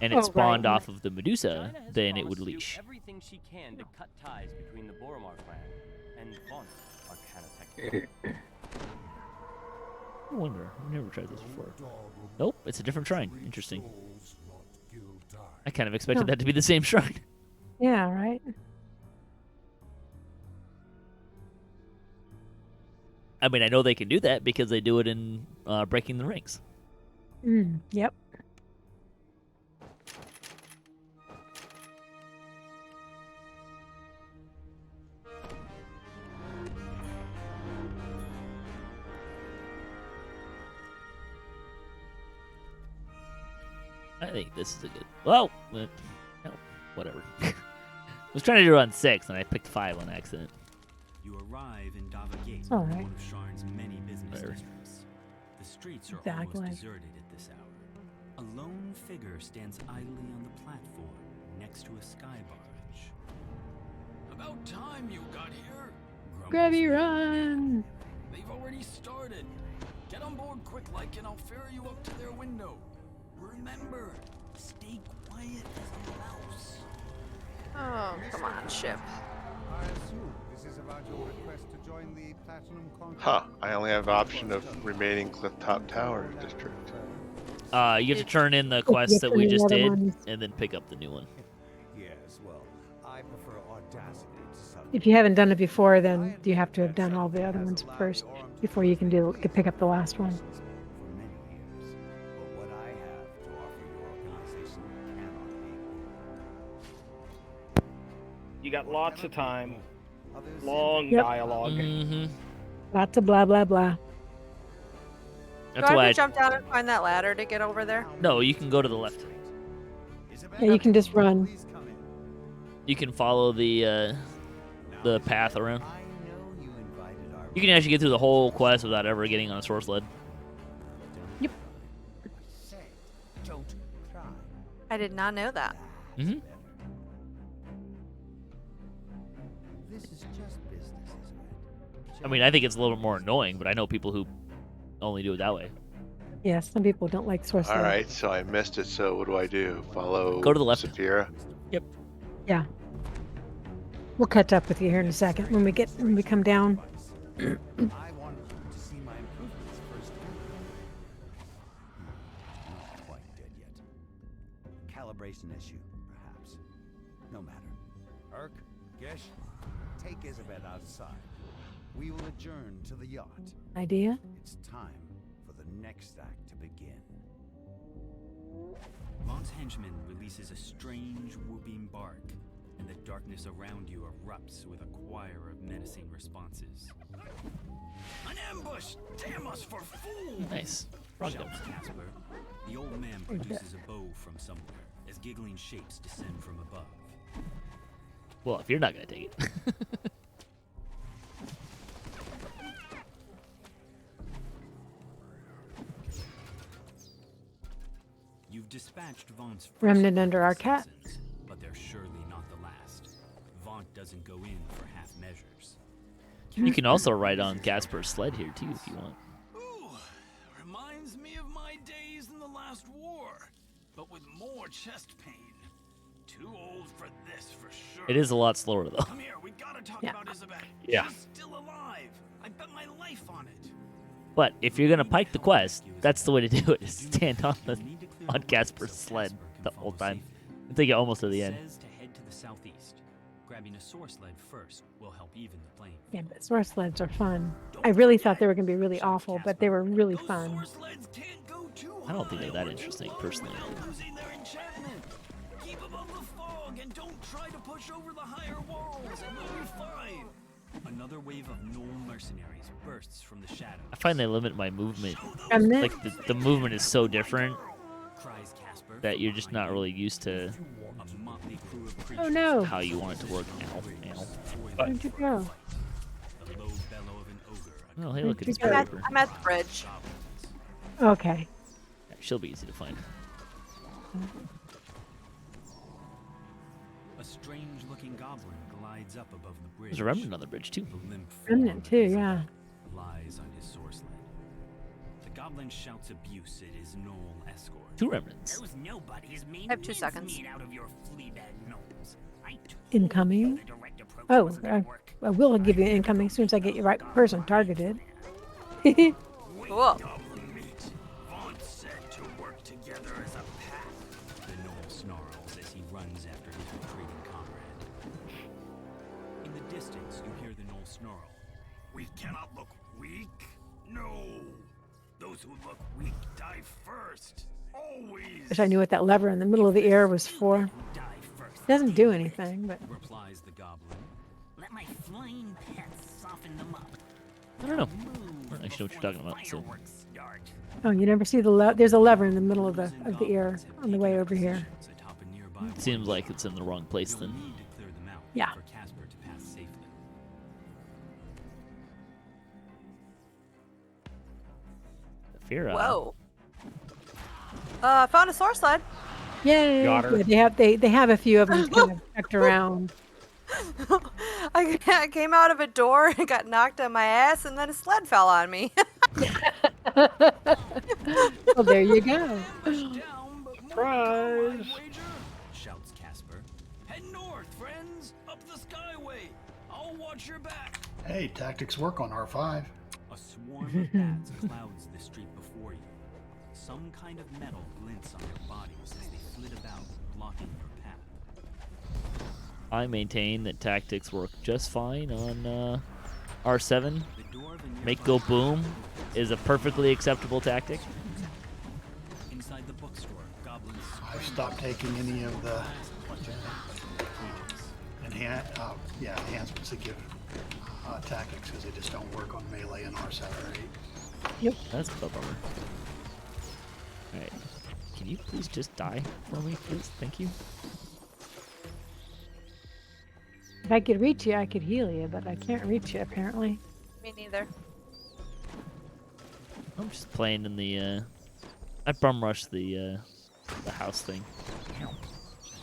and it Oh, spawned right. off of the Medusa, China has then it would promised to do leash. everything she can to cut ties between the Boromar clan and Vaunt, Arcana Tech. I wonder. I've never tried this before. Nope, it's a different shrine. Interesting. I kind of expected Huh. that to be the same shrine. Yeah, right. I mean, I know they can do that because they do it in Breaking the Rings. Yep. I think this is a good. Well, no, whatever. I was trying to do it on 6, and I picked 5 on accident. You arrive in Dava Gate, all right. one of Sharn's many business Whatever. districts. The streets are Exactly. almost deserted at this hour. A lone figure stands idly on the platform next to a sky barge. About time you got here. Gravy run! They've already started. Get on board quick like and I'll ferry you up to their window. Remember, stay quiet as a mouse. Oh, come on, ship. I assume this is about your request to join the Platinum Contract. Huh. I only have option of remaining Clifftop Tower District. You have to turn in the quest that we just did, and then pick up the new one. Yes, well, I prefer audacity to some. If you haven't done it before, then you have to have done all the other ones first before you can pick up the last one. For many years, but what I have to offer your organization cannot be. You got lots of time. Others Long Yep. dialogue. Mm-hmm. Lots of blah, blah, blah. That's Do I why. have to jump down and find that ladder to get over there? No, you can go to the left. Yeah, you can just run. You can follow the path around. You can actually get through the whole quest without ever getting on a source lead. Yep. Don't try. I did not know that. Mm-hmm. This is just business, isn't it? I mean, I think it's a little more annoying, but I know people who only do it that way. Yeah, some people don't like source All lead. right, so I missed it. So what do I do? Follow Go to the left. Saphira? Yeah. We'll catch up with you here in a second when we come down. I want to see my improvements first. Not quite dead yet. Calibration issue, perhaps. No matter. Urk, Gesh, take Isabel outside. We will adjourn to the yacht. Idea? It's time for the next act to begin. Vaught's henchman releases a strange whooping bark, and the darkness around you erupts with a choir of menacing responses. An ambush! Damn us for fools! Nice. Frog jump. Shouts Casper. The old man produces a bow from somewhere as giggling shapes descend from above. Well, if you're not gonna take it. You've dispatched Vaught's first Remnant under our cat. citizens, but they're surely not the last. Vaught doesn't go in for half measures. You can also ride on Casper's sled here too, if you want. Ooh, reminds me of my days in the last war, but with more chest pain. Too old for this for sure. It is a lot slower though. Come here, we gotta talk Yeah. about Isabel. Yeah. She's still alive. I bet my life on it. But if you're gonna pike the quest, that's the way to do it. Is stand on Casper's sled the whole time until you get almost to the end. Says to head to the southeast. Grabbing a source sled first will help even the plane. Yeah, but source sleds are fun. I really thought they were going to be really awful, but they were really fun. Source sleds can't go too I don't think high they're that or interesting, too low personally. without losing their enchantment. Keep above the fog and don't try to push over the higher walls and you'll be fine. Another wave of gnoll mercenaries bursts from the shadows. I find they limit my movement. Remnant? Like the movement is so different Cries Casper that you're just not really used to a motley crew of creatures. Oh no! how you want it to work. Ow, ow. Where'd you go? The low bellow of an ogre. Oh, hey, look at this I'm I'm at, paper. I'm at the bridge. Okay. She'll be easy to find. A strange-looking goblin glides up above the bridge. There's a remnant on the bridge too. The limp Remnant form too, of yeah. Isabel lies on his source land. The goblin shouts abuse at his gnoll escort. 2 remnants. Those nobodies made I have 2 seconds. mincemeat out of your fleabag gnolls. I told Incoming. you the direct approach Oh, wasn't gonna work. I will give you an incoming as soon as I get your right person targeted. Cool. Goblin meat. Vaunt said to work together as a pack. The gnoll snarls as he runs after his retreating comrade. In the distance, you hear the gnoll snarl. We cannot look weak. No. Those who look weak die first. Always. Wish I knew what that lever in the middle of the air was for. Who die first? It doesn't do anything, but Replies the goblin. Let my flying pets soften them up. I don't know. Move I don't actually know what you're talking about. So. fireworks start. oh, you never see the there's a lever in the middle of the air on the way over here. Atop a nearby It seems like it's in the wrong place You'll then. need to clear them out Yeah. for Khyber to pass safely. Fear. Whoa. Found a source sled. Yay! Got her. Yeah, they have a few of them kind of tucked around. I came out of a door and got knocked on my ass, and then a sled fell on me. Well, there you go. Down, but more Surprise! I wager. Shouts Khyber. Head north, friends. Up the skyway. I'll watch your back. Hey, tactics work on R5. A swarm of bats clouds the street before you. Some kind of metal glints on their bodies as they flit about, blocking your path. I maintain that tactics work just fine on R7. The door of a Make nearby go boom is a perfectly acceptable tactic. Inside the bookstore, goblins I've stopped taking any of the enhancements that give tactics because they just don't work on melee and R7 or 8. That's a bummer. Alright. Can you please just die for me, please? Thank you. If I could reach you, I could heal you, but I can't reach you apparently. Me neither. I'm just playing in the I bum rushed the house thing.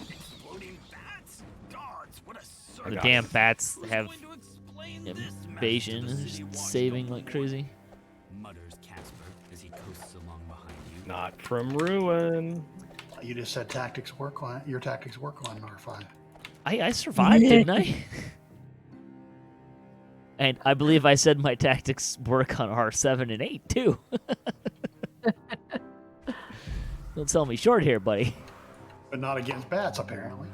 Exploding bats? Gods, what a The circus. damn bats Who's have going to explain this invasion mess and to the just city saving watchdog? like crazy. mutters Khyber as he coasts along behind you. Not from ruin. You just said tactics work on your tactics work on R5. I survived, didn't I? And I believe I said my tactics work on R7 and 8 too. Don't sell me short here, buddy. But not against bats, apparently.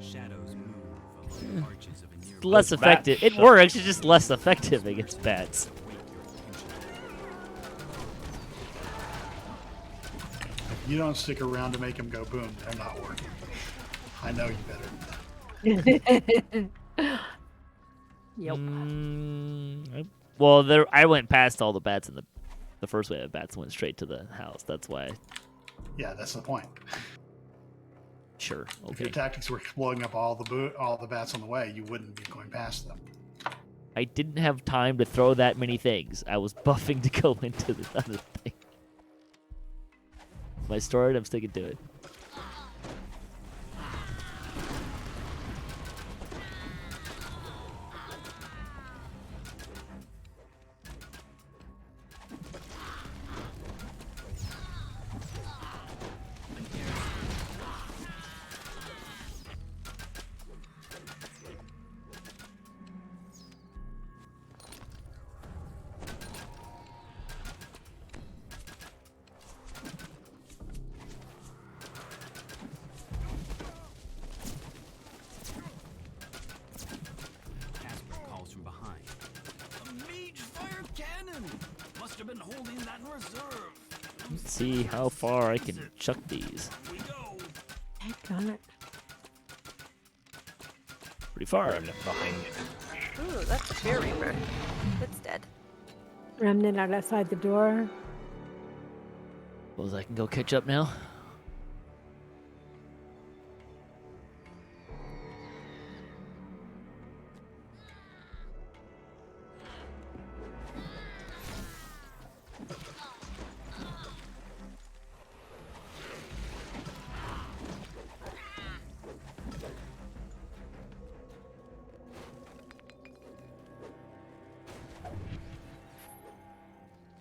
Shadows move along the arches of a nearby Less Those effective. bats It suck. works. It's just less effective against bats. awake your attention. If you don't stick around to make them go boom, they're not working. I know you better than that. Yep. Well, I went past all the bats in the first wave of bats went straight to the house. That's why. Yeah, that's the point. Sure. If your Okay. tactics were exploding up all the bats on the way, you wouldn't be going past them. I didn't have time to throw that many things. I was buffing to go into the other thing. My story, I'm sticking to it. Khyber calls from behind. A mage fire cannon. Must have been holding that in reserve. Let's see how far I can chuck these. We go. Got it. Pretty far. Remnant behind you. Ooh, that's a Fear Reaper. It's dead. Remnant out outside the door. Suppose I can go catch up now.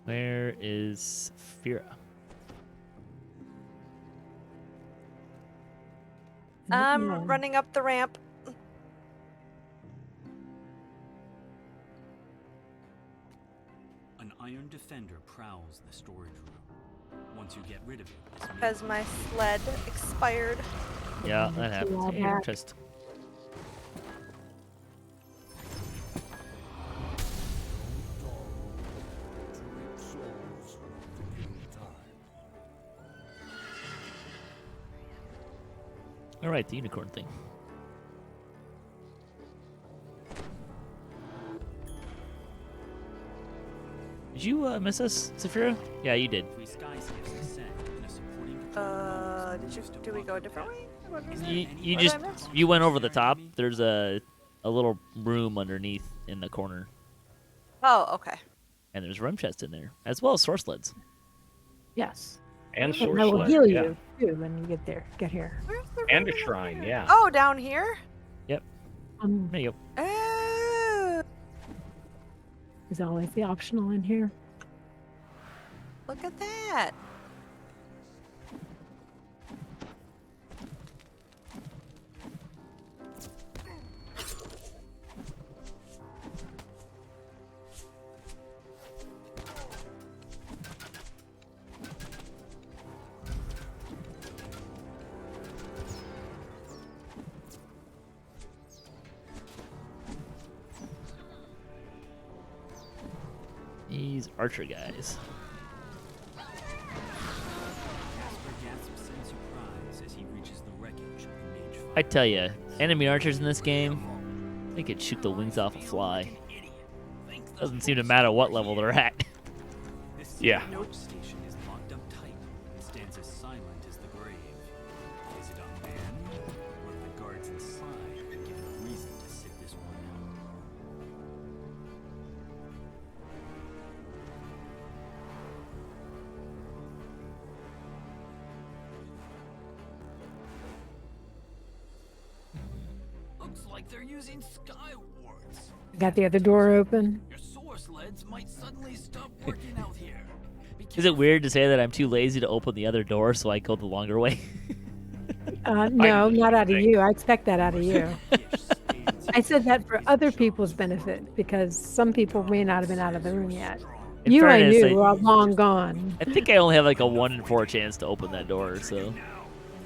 Where Where is Fira? I'm running up the ramp. An iron defender prowls the storage room. Once you get rid of it, this Because my sled expired. Yeah, that happens. all Hey, back. just all right, the unicorn thing. Did you miss us, Saphira? Yeah, you did. three sky skiffs descend in a supporting Do we go a different way? What was You, that? you What did just I miss? you went over the top. There's a little room underneath in the corner, Oh, okay. and there's a room chest in there, as well as source sleds. Yes. And And source I will sled, heal yeah. you too when you get here. Where's the And a room? shrine, yeah. Oh, down here? Yep. There you go. Oh, There's always the optional in here. look at that. These archer guys. Casper gasps in surprise as he reaches the wreckage of the mage fire. I tell you, enemy archers in this game, they could shoot the wings off a fly. Doesn't seem to matter what level they're at. This Yeah. watch station is locked up tight and stands as silent as the grave. Is it unmanned, or have the guards inside been given a reason to sit this one out? Looks like they're using sky wards. Got the other door open. Your source sleds might suddenly stop working out here. Be Is it weird to say that I'm too lazy to open the other door, so I go the longer way? No, not out of think- you. I expect that out of you. I said that for other people's benefit because some people may not have been out of the room yet. In You, fairness, I knew, were long gone. I think I only have like a 1 in 4 chance to open that door, so.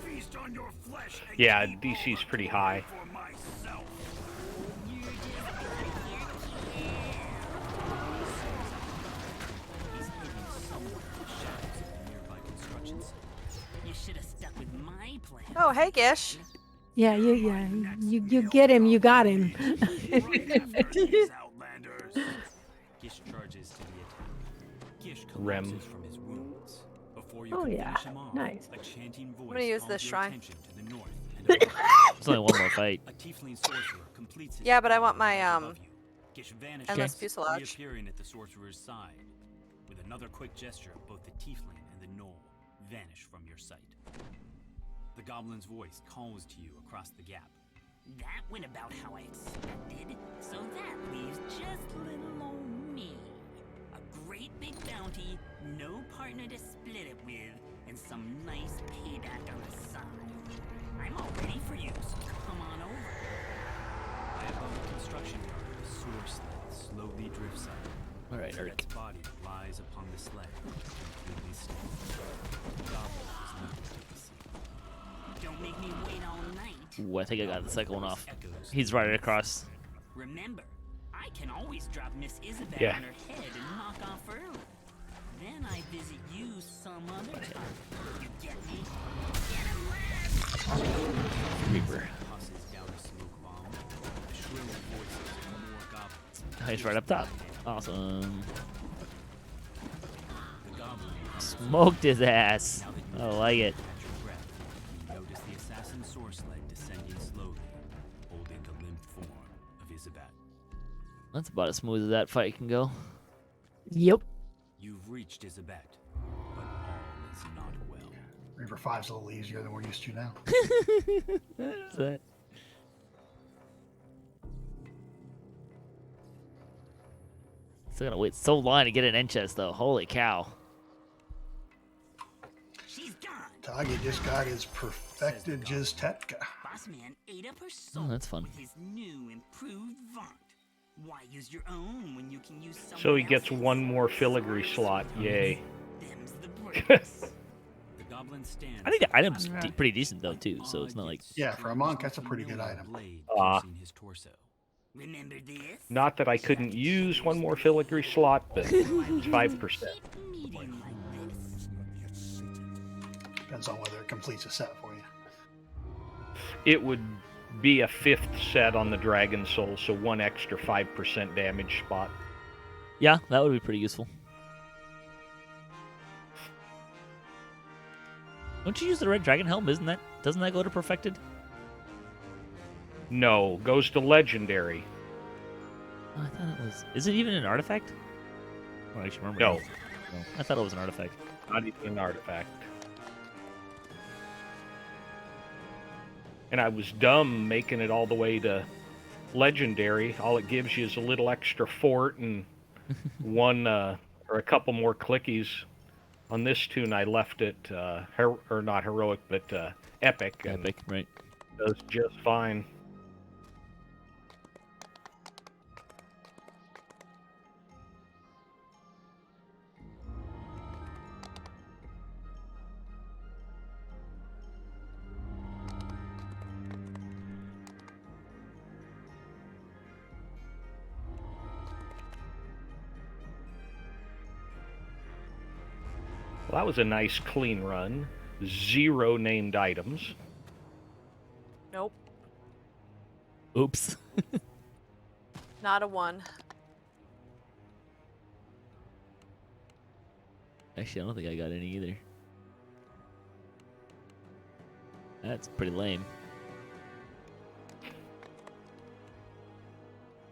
feast on your flesh and Yeah, keep DC's pretty high. for myself. He's hidden somewhere in the shadows of the nearby construction site. You should have stuck with my plan. Oh, hey, Gish. Yeah, you get him. You got him. These outlanders. Gish charges to the attack. Gish Rem. collapses from his wounds. Before you Oh, can yeah. finish him off, Nice. a chanting voice gonna use calls this your shrine. attention to the north and above. There's only one more fight. A tiefling sorcerer completes his Yeah, but I spell want my, above you. Gish vanishes, endless fuselage. reappearing at the sorcerer's side. With another quick gesture, both the tiefling and the gnoll vanish from your sight. The goblin's voice calls to you across the gap. That went about how I expected, so that leaves just little old me. A great big bounty, no partner to split it with, and some nice payback on the side. I'm all ready for you, so come on over. High above the construction yard, a sewer sled slowly drifts up. All right, Eric. Its body lies upon the sled, completely still. The goblin is not to take a seat. Don't make me wait all night. Ooh, I think I got the second one off. Echoes He's right across. Remember, I can always drop Miss Isabel Yeah. on her head and knock off early. Then I visit you some other time. You get me? Get him, Rev! Reaper. tosses down a smoke bomb. The shrill voices of more goblins. He's right up top. Awesome. The goblin Smoked his ass. I like it. catch your breath. You notice the assassin sword sled descending slowly, holding the limp form of Isabel. That's about as smooth as that fight can go. Yep. You've reached Isabel, but all is not well. Reaper 5's a little easier than we're used to now. What's that? Still gotta wait so long to get an end chest, though. Holy cow. She's gone. Tagi just got his perfected Jiztetka. Boss man ate up her Oh, soul that's fun. with his new improved vaunt. Why use your own when you can use someone So he gets else's? one more filigree slot. Yay. Them's the breaks. The goblin stands. I think the item's pretty decent, though, too, so it's not like... Yeah, for a monk, that's a pretty good item. Blade Ah. piercing his torso. Remember this? Not that I couldn't use one more filigree slot, but it's 5%. Keep meeting like this. Depends on whether it completes a set for you. It would be a 5th set on the Dragon Soul, so one extra 5% damage spot. Yeah, that would be pretty useful. Don't you use the red dragon helm? Doesn't that go to perfected? No, goes to legendary. Oh, I thought it was. Is it even an artifact? I don't actually remember. No. No, I thought it was an artifact. Not even an artifact. And I was dumb making it all the way to legendary. All it gives you is a little extra fort and one or a couple more clickies. On this tune, I left it, or not heroic, but epic. And Epic, right? does just fine. Well, that was a nice clean run. 0 named items. Nope. Oops. Not a 1. Actually, I don't think I got any either. That's pretty lame.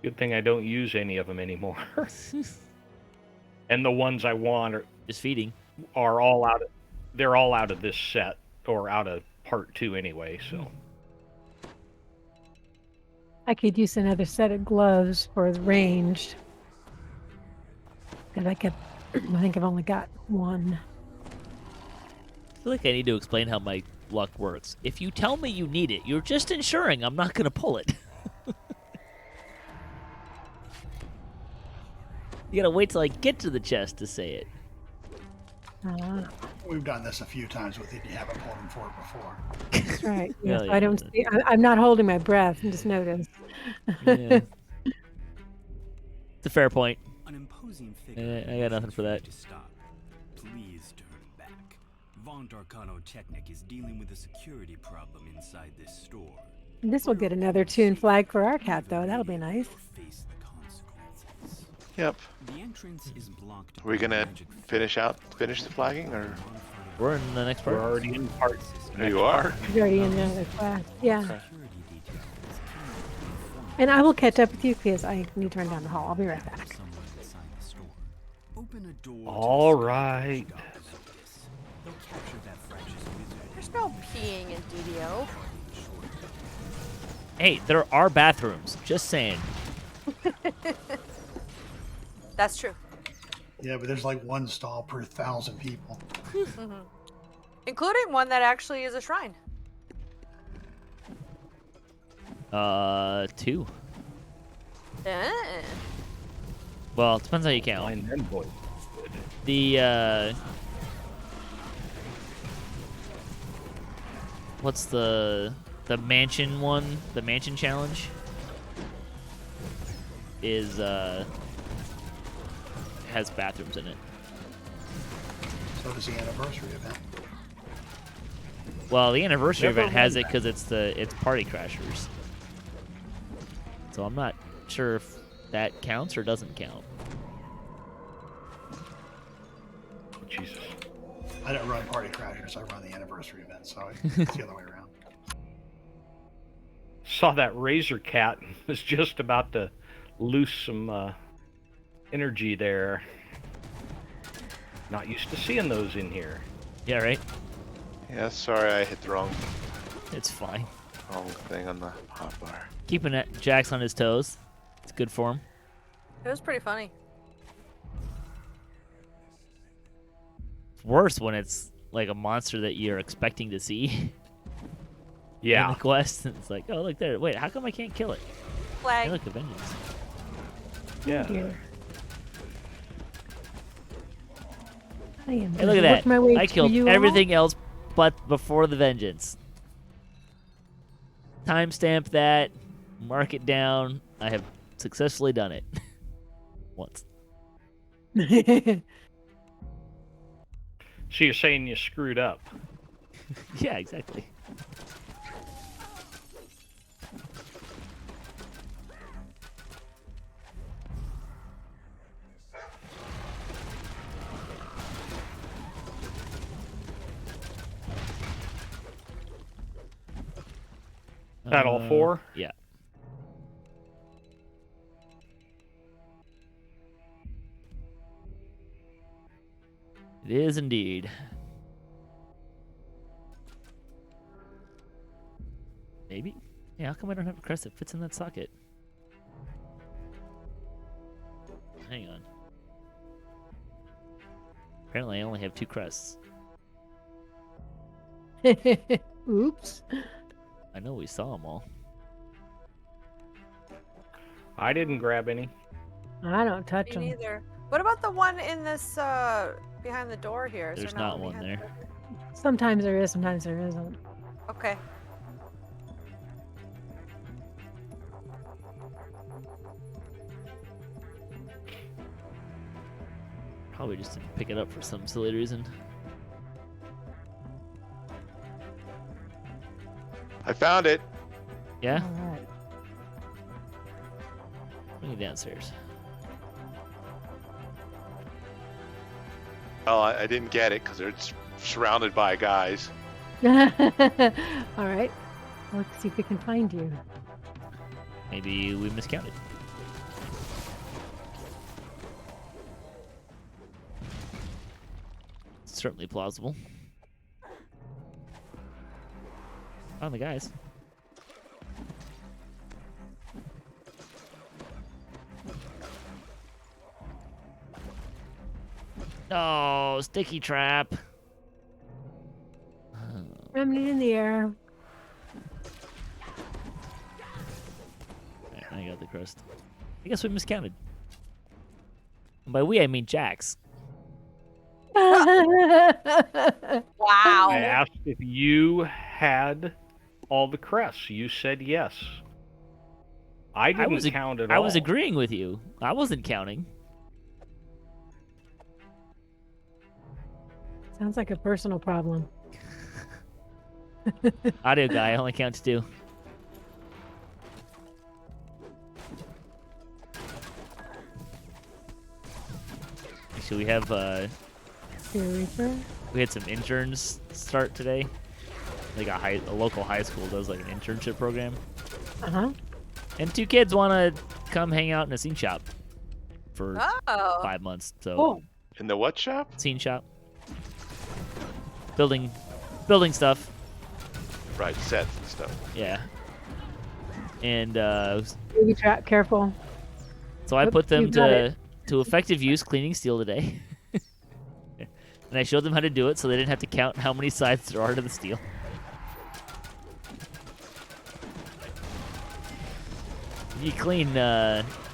Good thing I don't use any of them anymore. And the ones I want Just feeding. are all out of, they're all out of this set, or out of part 2 anyway, so. I could use another set of gloves for the ranged. Because I think I've only got one. I feel like I need to explain how my luck works. If you tell me you need it, you're just ensuring I'm not going to pull it. You gotta wait till I get to the chest to say it. We've done this a few times with it. You haven't pulled him for it before. That's right. Yeah, Yes, yeah, I don't see. I'm not holding my breath. I just noticed. Yeah. It's a fair point. An imposing figure. I got nothing for that. To stop. Please turn back. Vaunt Arcano Technic is dealing with a security problem inside this store. This will get another tune flag for our cat, though. That'll be nice. Face the consequences. Yep. The entrance is blocked. Are we gonna finish the flagging, or? We're in the next part. We're already in part. You are? You're already in another class. Yeah. And I will catch up with you because I need to run down the hall. I'll be right back. Open a door. All right. There's no peeing in DDO. Hey, there are bathrooms. Just saying. That's true. Yeah, but there's like one stall per 1,000 people. Including one that actually is a shrine. 2. Eh. Well, it depends how you count. Line them boys. The what's the mansion one? The mansion challenge is has bathrooms in it. So does the anniversary event. Well, the anniversary Never event has won it because it's Party Crashers. So I'm not sure if that counts or doesn't count. Jesus. I don't run Party Crashers, I run the anniversary event, so it's the other way around. Saw that Razor Cat and was just about to loose some energy there. Not used to seeing those in here. Yeah, right? Yeah, sorry, I hit the wrong It's fine. thing on the hotbar. Keeping Jax on his toes. It's good for him. It was pretty funny. worse when it's like a monster that you're expecting to see in Yeah. the quest. It's like, oh, look there. Wait, how come I can't kill it? Flag. Hey, look, a vengeance. Yeah. Here. I am Hey, look gonna at work that. my way I to killed you all. everything else but before the vengeance. Timestamp that. Mark it down. I have successfully done it. Once. So you're saying you screwed up? Yeah, exactly. That all 4? Yeah. It is indeed. Maybe? Yeah, how come I don't have a crest that fits in that socket? Hang on. Apparently I only have 2 crests. Oops. I know we saw them all. I didn't grab any. I don't touch Me them. neither. What about the one in this behind the door here? Is There's there not one behind there. the door? Sometimes there is, sometimes there isn't. Okay. Probably just didn't pick it up for some silly reason. I found it. Yeah? All right. Bring it downstairs. Oh, I didn't get it because it's surrounded by guys. All right. Let's see if we can find you. Maybe we miscounted. Certainly plausible. Found the guys. Oh, sticky trap. Remnant in the air. Alright, I got the crust. I guess we miscounted. And by we, I mean Jax. I Wow. asked if you had all the crests. You said yes. I didn't count at all. I was agreeing with you. I wasn't counting. Sounds like a personal problem. Audio guy, I only count to 2. Actually, we have Reaper. we had some interns start today. Like a local high school does like an internship program, Uh-huh. and 2 kids want to come hang out in a scene shop for Oh. 5 months. So Cool. In the what shop? scene shop, building stuff. Right, sets and stuff. Yeah, and Baby trap, careful. so I Oops, put them you got it. to effective use cleaning steel today. And I showed them how to do it so they didn't have to count how many sides there are to the steel. You clean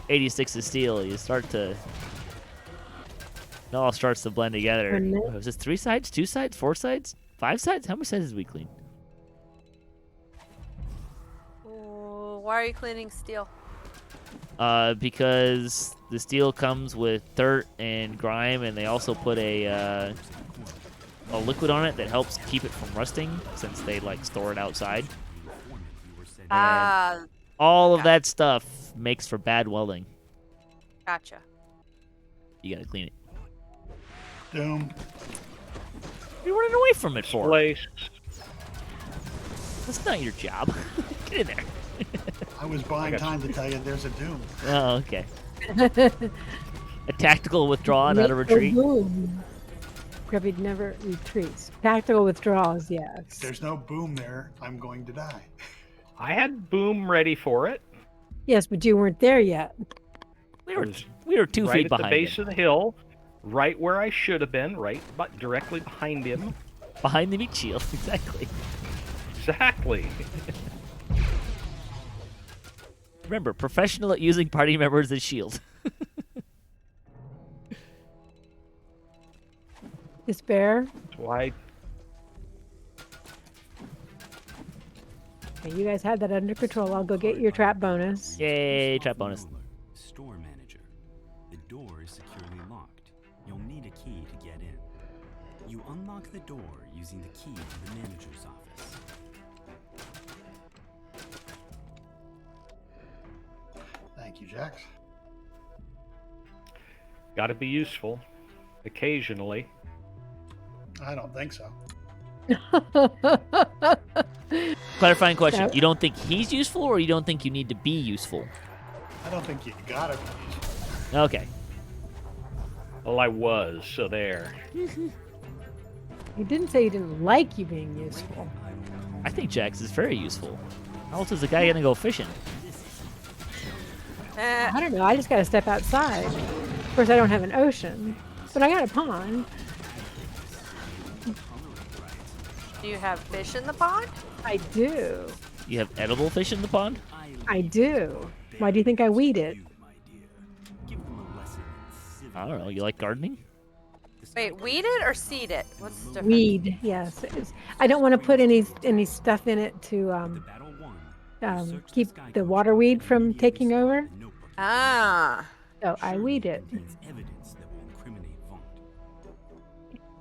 86 of steel, you start to... It all starts to blend together. Blend it. Was this 3 sides, 2 sides, 4 sides, 5 sides? How many sides did we clean? Ooh, why are you cleaning steel? Because the steel comes with dirt and grime, and they also put a liquid on it that helps keep it from rusting, since they like store it outside. Ah, All of that stuff makes for bad welding. gotcha. You gotta clean it. Doom. You're running away from it for? Place. That's not your job. Get in there. I was buying time to tell you there's a Doom. Oh, okay. A tactical withdrawal, not a retreat. Grubby never retreats. Tactical withdrawals, yes. There's no boom there. I'm going to die. I had boom ready for it. Yes, but you weren't there yet. We I were was 2 right feet at the behind base it. of the hill. Right where I should have been, right but directly behind him. Behind the meat shield, exactly. Exactly. Remember, professional at using party members as shield. Despair. That's why. Okay, you guys have that under control. I'll go get your trap bonus. Yay, trap bonus. Store manager. The door is securely locked. You'll need a key to get in. You unlock the door using the key to the manager's office. Thank you, Jax. Gotta be useful. Occasionally. I don't think so. Clarifying question. So- You don't think he's useful, or you don't think you need to be useful? I don't think you gotta be useful. Okay. Well, I was, so there. You didn't say you didn't like you being useful. I think Jax is very useful. How else is the guy gonna go fishing? I don't know. I just got to step outside. Of course, I don't have an ocean, but I got a pond. Do you have fish in the pond? I do. You have edible fish in the pond? I do. Why do you think I weed it? I don't know. You like gardening? Wait, weed it or seed it? What's the difference? Weed, yes. I don't want to put any stuff in it to keep the water weed from taking over. Ah. So I weed it,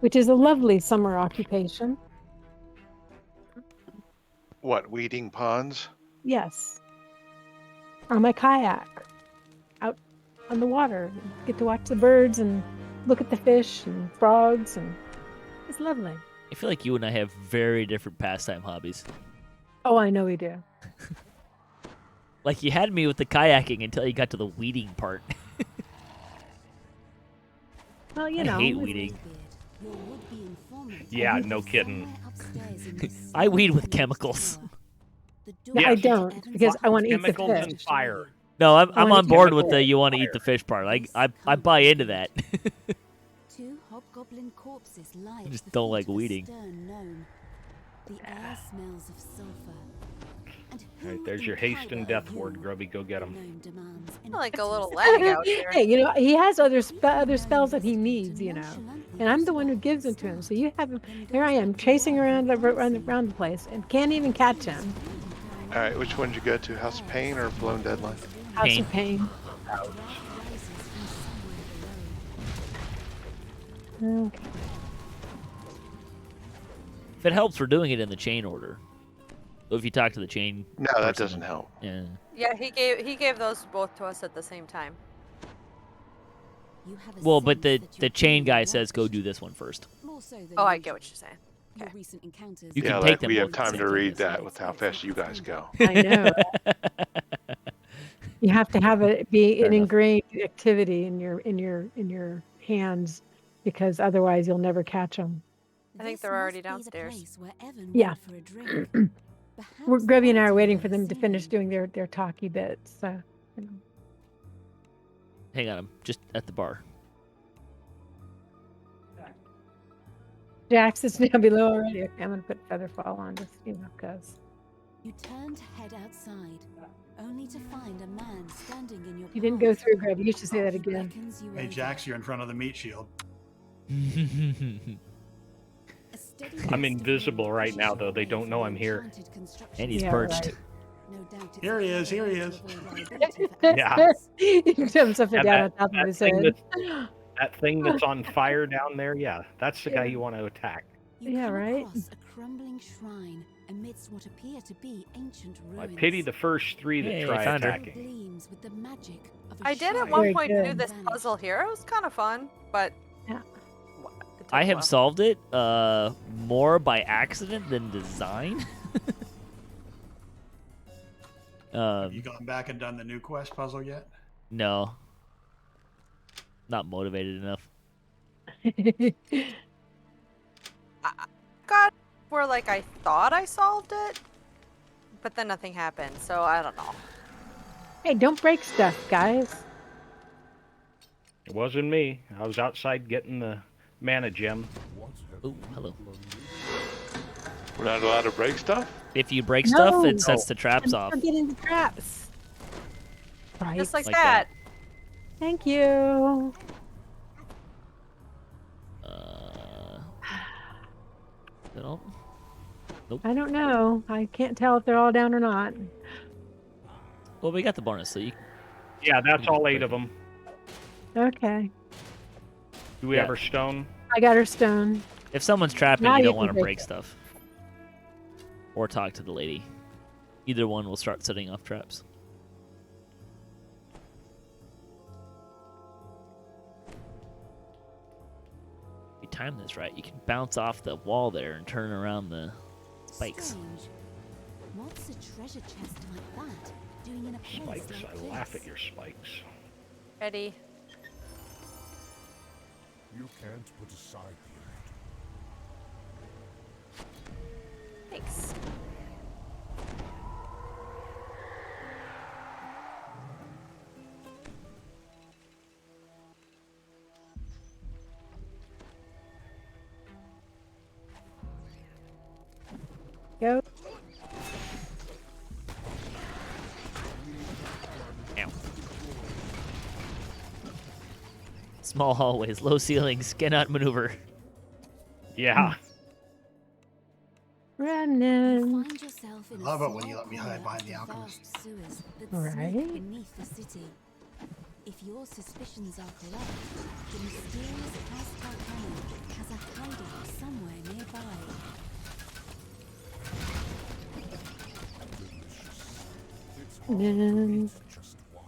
which is a lovely summer occupation. What, weeding ponds? Yes. On my kayak, out on the water, get to watch the birds and look at the fish and frogs, and it's lovely. I feel like you and I have very different pastime hobbies. Oh, I know we do. Like, you had me with the kayaking until you got to the weeding part. Well, you I know. hate weeding. Yeah, no kidding. I weed with chemicals. No, I don't, because I want to eat the Chemicals and fish. fire. No, I'm wanna on eat board chemical with the you want to eat the fish part. I buy into that. Two hobgoblin corpses lie I just at the don't foot like of a weeding. stern gnome. The air smells of sulfur. And All right, who there's in your haste and Khyber death are word, you? Grubby. Go get The him. gnome demands I like a an little lag out here. Hey, you know, he has other spells that he needs, you know, and I'm the one who gives them to him. So you have him. Here I am chasing around the place and can't even catch him. All right, which one did you go to? House of Pain or Blown Deadline? House of Pain. Okay. If it helps, we're doing it in the chain order. So if you talk to the chain, No, that person- doesn't help. Yeah. Yeah, he gave those both to us at the same time. You have a Well, but sense that the you're chain being guy watched. says go do this one first. More so than Oh, I usual. get what you're saying. Your recent encounters You Yeah, can like take them we have both time to separately. read that with how fast you guys go. I know. You have to have it be Fair an enough. ingrained activity in your hands, because otherwise you'll never catch them. I think This they're already must be the downstairs. place where Evan Yeah. went for a drink. We're Perhaps Grubby and I are Martin waiting did for the them to finish same. doing their talky bits. So, you know. Hang on, I'm just at the bar. Jax is down below already. Okay, I'm gonna put Featherfall on just because. You turned to head outside, only to find a man standing in your You didn't go path. through, Grubby. You should say that He again. beckons you Hey, over. Jax, you're in front of the meat shield. A steady I'm gust of invisible wind right now, pushes though. They away don't from know the I'm here. enchanted construction And he's Yeah, perched. right. No doubt it's Here he is, here he to is. avoid liability for Yeah. He jumps up and And down that- on top of that his thing head. That thing that's on fire down there, yeah, that's the guy you want to attack. You Yeah, come right? across a crumbling shrine amidst what appear to be ancient I ruins. pity the first three that Hey, try found her. attacking. Gleams with the magic of a I did at shrine one Very point do good. this puzzle here. It was kind of fun, but Yeah. it took I a have while. solved it more by accident than design. Have you gone back and done the new quest puzzle yet? No. Not motivated enough. Got where like I thought I solved it, but then nothing happened. So I don't know. Hey, don't break stuff, guys. It wasn't me. I was outside getting the mana gem. Oh, hello. We're not allowed to break stuff? If you break stuff, No. it sets the traps I'm off. forgetting the traps. Right. Just like Like that. Thank you. No. Nope. I don't know. I can't tell if they're all down or not. Well, we got the bonus, so you. Yeah, that's all 8 of them. Okay. Do we Yeah. have her stone? I got her stone. If someone's trapping, Now you you don't want can to break break it. stuff. Or talk to the lady. Either one will start setting off traps. If you time this right, you can bounce off the wall there and turn around the spikes. Strange. What's a treasure chest like that doing in a place Spikes. like I this? laugh at your spikes. Ready. You can't put aside the light. Thanks. Go. Ow. Small hallways, low ceilings, cannot maneuver. Yeah. Running. Find yourself in a Love it when small you let me hide corner behind the of alchemist. vast sewers that Right. snake beneath the city. If your suspicions are correct, the mysterious house volcano has a hideout somewhere nearby. And Just one.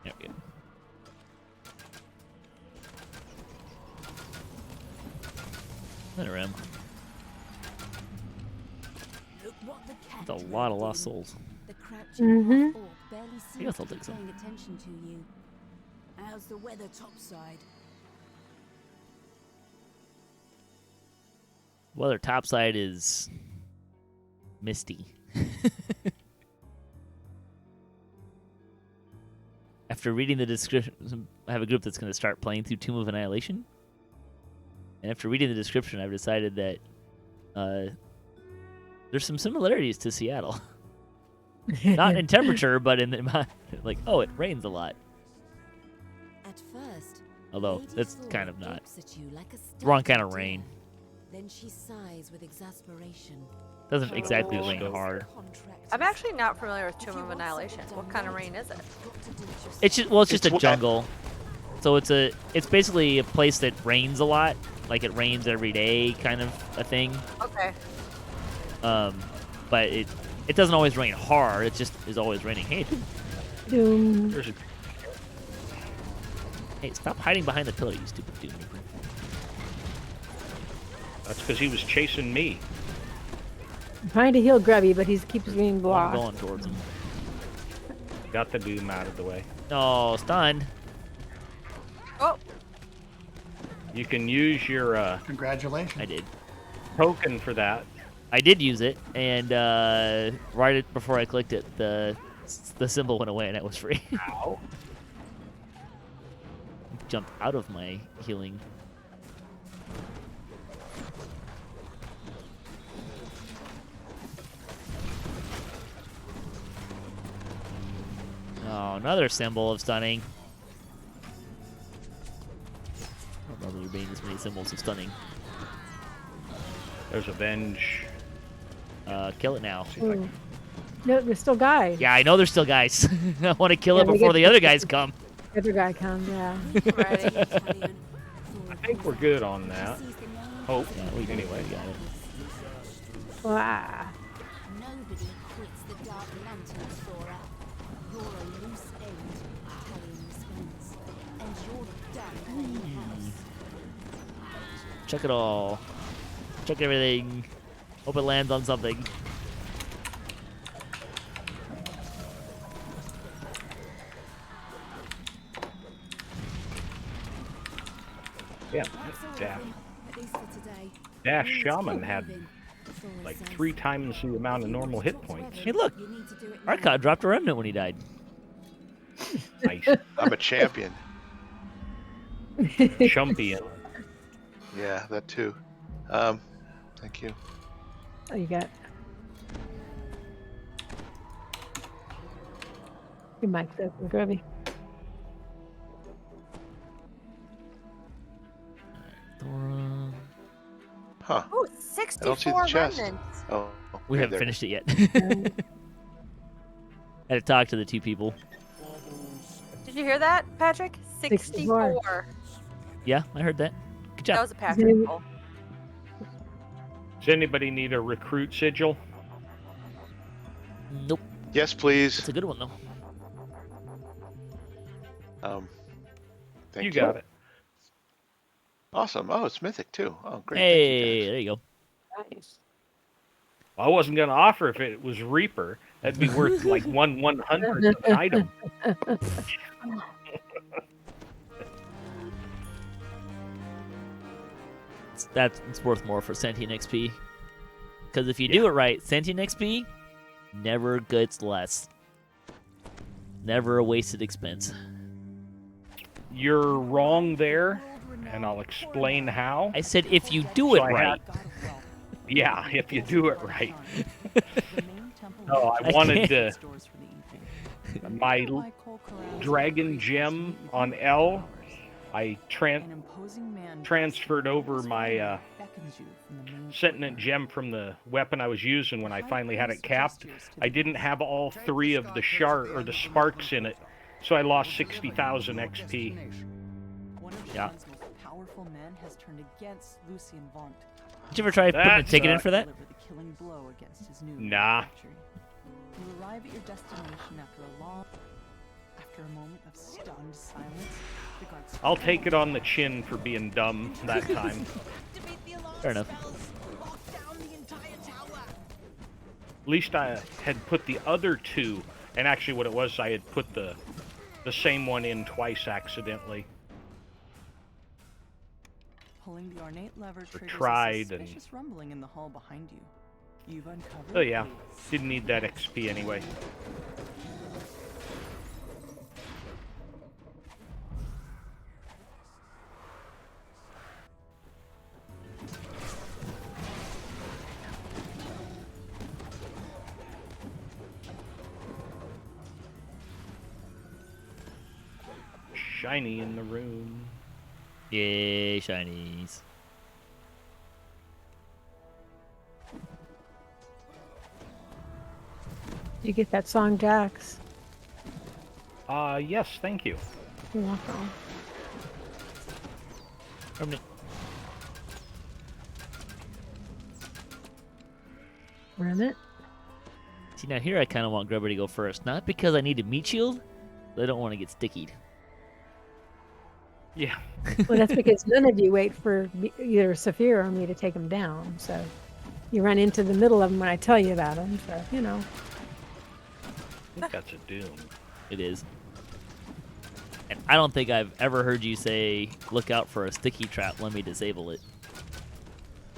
There we go. Let her in. Look what the cat That's a lot of dragged lost in. souls. The crouching Mhm. half-orc barely guess seems I'll to be take some. paying attention to you. How's the weather topside? Weather topside is misty. After reading the description, I have a group that's going to start playing through Tomb of Annihilation. And after reading the description, I've decided that there's some similarities to Seattle. Not in temperature, but in the, like, oh, it rains a lot. At first, Although, Lady that's Thor kind of not. gapes at you like a Wrong kind startled of rain. deer. Then she sighs with exasperation. Doesn't exactly Oh. rain hard. I'm actually not familiar with Tomb of Annihilation. What kind of rain is it? It's just, well, it's just It's a jungle. So it's basically a place that rains a lot, like it rains every day, kind of a thing. Okay. But it doesn't always rain hard. It just is always raining. Hey, Doom. There's a hey, stop hiding behind the pillar, you stupid dude. That's because he was chasing me. I'm trying to heal Grubby, but he keeps being I'm blocked. going towards him. Got the doom out of the way. Oh, stunned. Oh, You can use your Congratulations. I did. token for that. I did use it, and right before I clicked it, the symbol went away and it was free. Ow. Jumped out of my healing. Oh, another symbol of stunning. I don't remember there being this many symbols of stunning. There's Avenge. Kill it now. Ooh. No, there's still guys. Yeah, I know there's still guys. I want to kill Yeah, it we before get the to- other guys come. The other guy comes, yeah. ready. I think we're good on that. Oh, Yeah, we anyway. got it. Wow. Nobody quits the Dark Lantern, Flora. You're a loose end carrying expense, and you're done playing house. Check it all. Check everything. Hope it lands on something. Yeah, That's all of Dash, them, at least for today. Dash Let's Shaman keep had moving. like 3 times the amount of normal hit points. Hey, look, Arcot dropped a remnant when he died. Nice. I'm a champion. Champion. Yeah, that too. Thank you. Oh, you got. Your mic's open, Grubby. Thora. Huh. Oh, I don't see the 64 chest. remnants. Oh, We okay, haven't there. finished it yet. Had to talk to the 2 people. Did you hear that, Patrick? 64. Yeah, I heard that. Good That job. was a Patrick roll. Does anybody need a recruit sigil? Nope. Yes, please. It's a good one though. Thank You got it. Awesome. Oh, it's mythic too. Oh, great. Hey, there you go. Nice. Well, I wasn't going to offer if it was Reaper. That'd be worth like 1/100th of an item. It's worth more for Sentient XP. Because if you do it right, Sentient XP never gets less. Never a wasted expense. You're wrong there, and I'll explain how. I said if you do it So I right. Yeah, if you do it right. I wanted to. My dragon gem on L, I transferred over my sentient gem from the weapon I was using when I finally had it capped. I didn't have all 3 of the shard or the sparks in it, so I lost 60,000 XP. Yeah. Powerful men has turned against Lucien Vaunt. Did you ever try putting a ticket in for that? Deliver the killing blow against his new Nah. victory. You arrive at your destination after a moment of stunned silence. The guards I'll take it on the chin for being dumb that time. Fair enough. At least I had put the other 2, and actually what it was, I had put the same one in twice accidentally. Pulling the ornate lever triggers tried a and- suspicious rumbling in the hall behind you. You've uncovered. Oh yeah, a didn't need that XP anyway. Shiny in the room. Yay, shinies. You get that song, Jax? Yes, thank you. You're welcome. Remnant. Remnant? See, now here I kind of want Grubber to go first. Not because I need a meat shield, but I don't want to get stickied. Yeah. Well, that's because none of you wait for either Saphir or me to take them down. So you run into the middle of them when I tell you about them. So, you know. I think that's a doom. It is. And I don't think I've ever heard you say, look out for a sticky trap, let me disable it.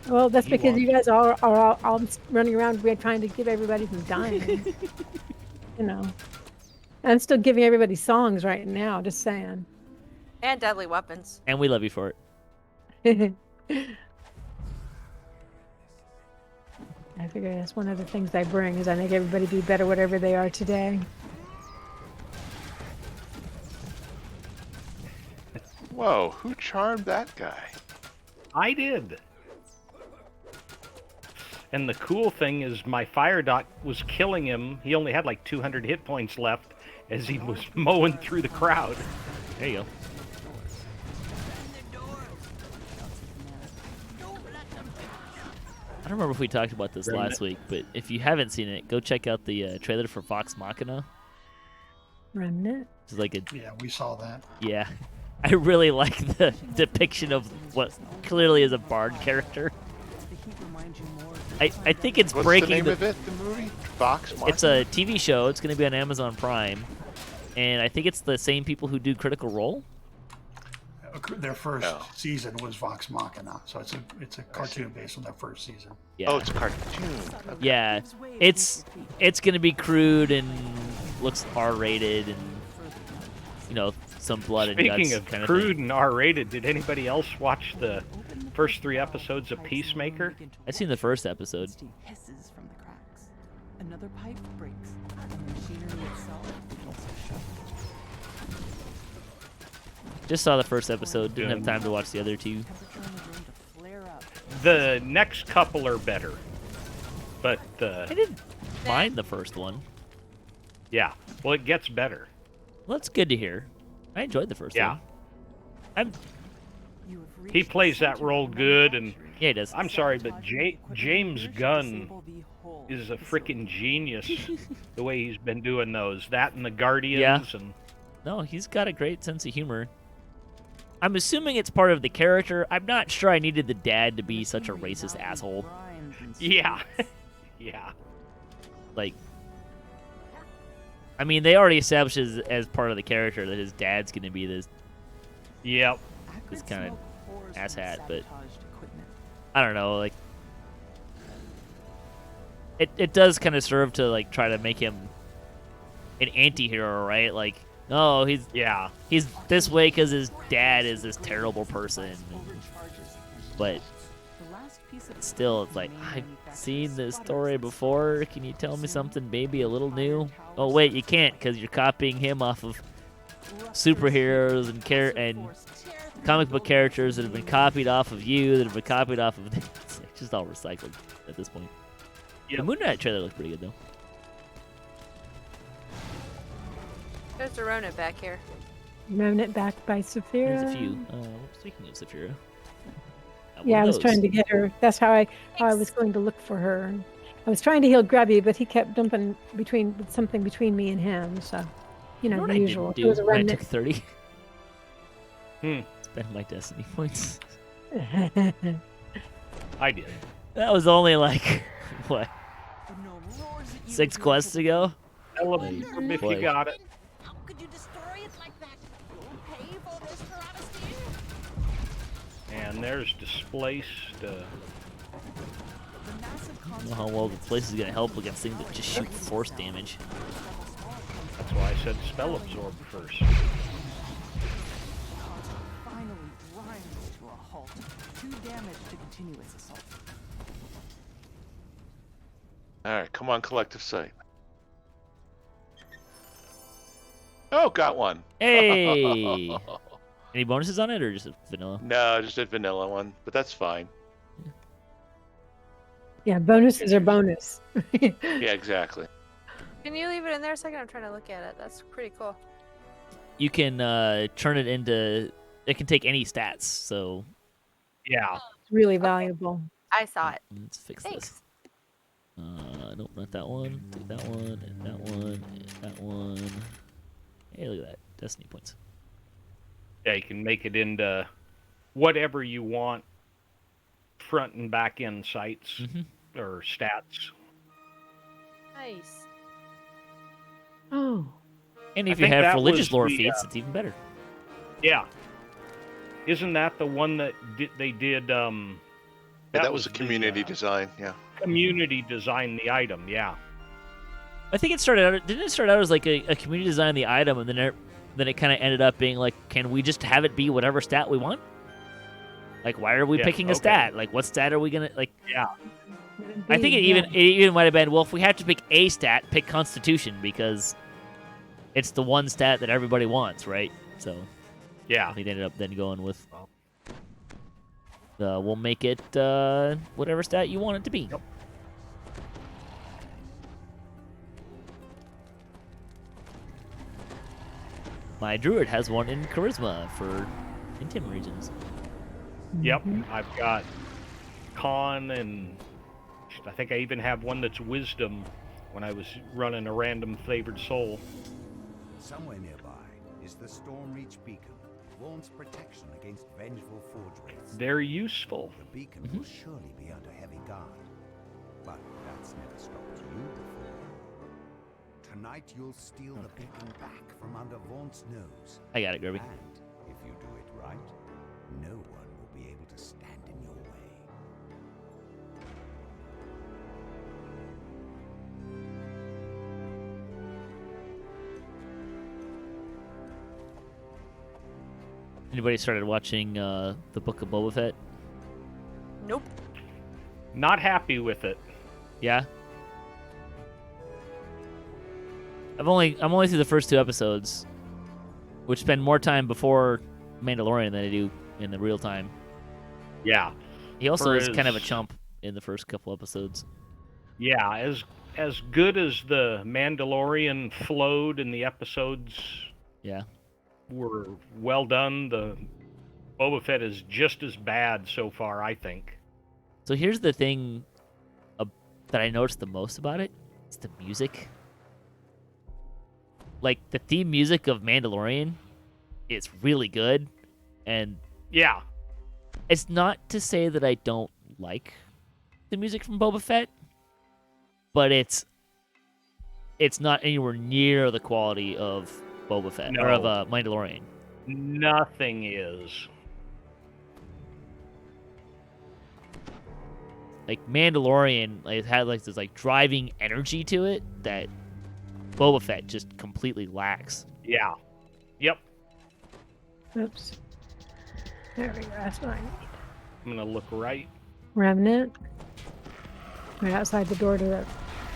Well, that's You because want- you guys are all running around trying to give everybody from dying. You know. I'm still giving everybody songs right now, just saying. And deadly weapons. And we love you for it. I figure that's one of the things I bring is I make everybody be better whatever they are today. Whoa, who charmed that guy? I did. And the cool thing is my fire dot was killing him. He only had like 200 hit points left as he was mowing through the crowd. There you go. I don't remember if we talked about this last week, but if you haven't seen it, go check out the trailer for Vox Machina. Remnant? It's like a Yeah, we saw that. yeah. I really like the depiction of what clearly is a bard character. I think it's What's breaking the name of it, the movie? Vox Machina? It's a TV show. It's going to be on Amazon Prime. And I think it's the same people who do Critical Role. Their first Oh. season was Vox Machina, so it's a cartoon based on their first season. Yeah. Oh, it's a cartoon. Yeah, it's gonna be crude and looks R-rated and some blood and Speaking guts of kind of crude thing. and R-rated, did anybody else watch the first 3 episodes of Peacemaker? I've seen the first episode. Hisses from the cracks. Another pipe breaks, and the machinery itself begins to shut. Just saw the first episode. Didn't have time to watch the other 2. Temperature in the room to flare up. The next couple are better, but I didn't mind the first one. yeah, well, it gets better. Well, that's good to hear. I enjoyed the first one. He plays that role good, and yeah, he does. I'm sorry, but James Gunn is a freaking genius. The way he's been doing those, that and the Guardians, and No, he's got a great sense of humor. I'm assuming it's part of the character. I'm not sure I needed the dad to be such a racist asshole. yeah, yeah. Like, I mean, they already established as part of the character that his dad's going to be this Yep. kind of asshat, but I don't know, like, it does kind of serve to, like, try to make him an anti-hero, right? Like, oh, he's this way because his dad is this terrible person. But still, it's like, I've seen this story before. Can you tell me something maybe a little new? Oh, wait, you can't because you're copying him off of superheroes and comic book characters that have been copied off of you, that have been copied off of... It's just all recycled at this point. The Moon Knight trailer looks pretty good, though. There's a Ronin back here. Remnant backed by Saphira. There's a few. Speaking of Saphira. Yeah, I was trying to get her. That's how I was going to look for her. I was trying to heal Grubby, but he kept dumping something between me and him. So, the what usual. I didn't It was do a when I remnant. took 30. Spend my destiny points. I did. That was only like, what, 6 quests ago? If you got it. How could you destroy it like that? You'll pay for this travesty. And there's displaced. I don't know how well the place is going to help against things that just shoot force damage. That's why I said spell absorb first. Finally grinds to a halt. 2 damage to continue its assault. All right, come on, collective sight. Oh, got one. Hey! Any bonuses on it or just a vanilla? No, just a vanilla one, but that's fine. Yeah, bonuses are bonus. Yeah, exactly. Can you leave it in there a second? I'm trying to look at it. That's pretty cool. You can turn it into... It can take any stats, so... Yeah. It's really valuable. I saw it. Let's fix Thanks. this. Nope, not that one. Take that one, and that one, and that one. Hey, look at that. Destiny points. Yeah, you can make it into whatever you want, front and back end sites or stats. Nice. Oh. And if I you think have that religious was lore the, feats, it's even better. Yeah. Isn't that the one that they did? Yeah, that was a community design. Yeah. Community design the item. Yeah. I think it started out. Didn't it start out as like a community design of the item, and then it kind of ended up being like, can we just have it be whatever stat we want? Like, why are we picking a stat? Like, what stat are we gonna like? Yeah. I think it even might have been, well, if we have to pick a stat, pick Constitution because it's the one stat that everybody wants, right? So yeah, I think they ended up then going with we'll make it whatever stat you want it to be. Yep. My druid has one in charisma for intim regions. Yep, I've got con, and I think I even have one that's wisdom when I was running a random favored soul. Somewhere nearby is the Stormreach Beacon, Warn's protection against vengeful forge wraiths. They're useful. The beacon will surely be under heavy guard, but that's never stopped you before. Tonight you'll steal the beacon back from under Vaunt's nose. I got it, Gerby. And if you do it right, Anybody started watching the Book of Boba Fett? Nope. Not happy with it. Yeah. I'm only through the first 2 episodes, which spend more time before Mandalorian than I do in the real time. Yeah. He also For is kind of a his- chump in the first couple episodes. Yeah, as good as the Mandalorian flowed and the episodes Yeah. were well done, the Boba Fett is just as bad so far, I think. So here's the thing that I noticed the most about it. It's the music. Like, the theme music of Mandalorian is really good. And Yeah. it's not to say that I don't like the music from Boba Fett, but it's not anywhere near the quality of Boba Fett or of No. Mandalorian. Nothing is. Like, Mandalorian, it had like this like driving energy to it that Boba Fett just completely lacks. Yeah. Yep. Oops. There we go. That's what I need. I'm gonna look right. Remnant. Right outside the door to the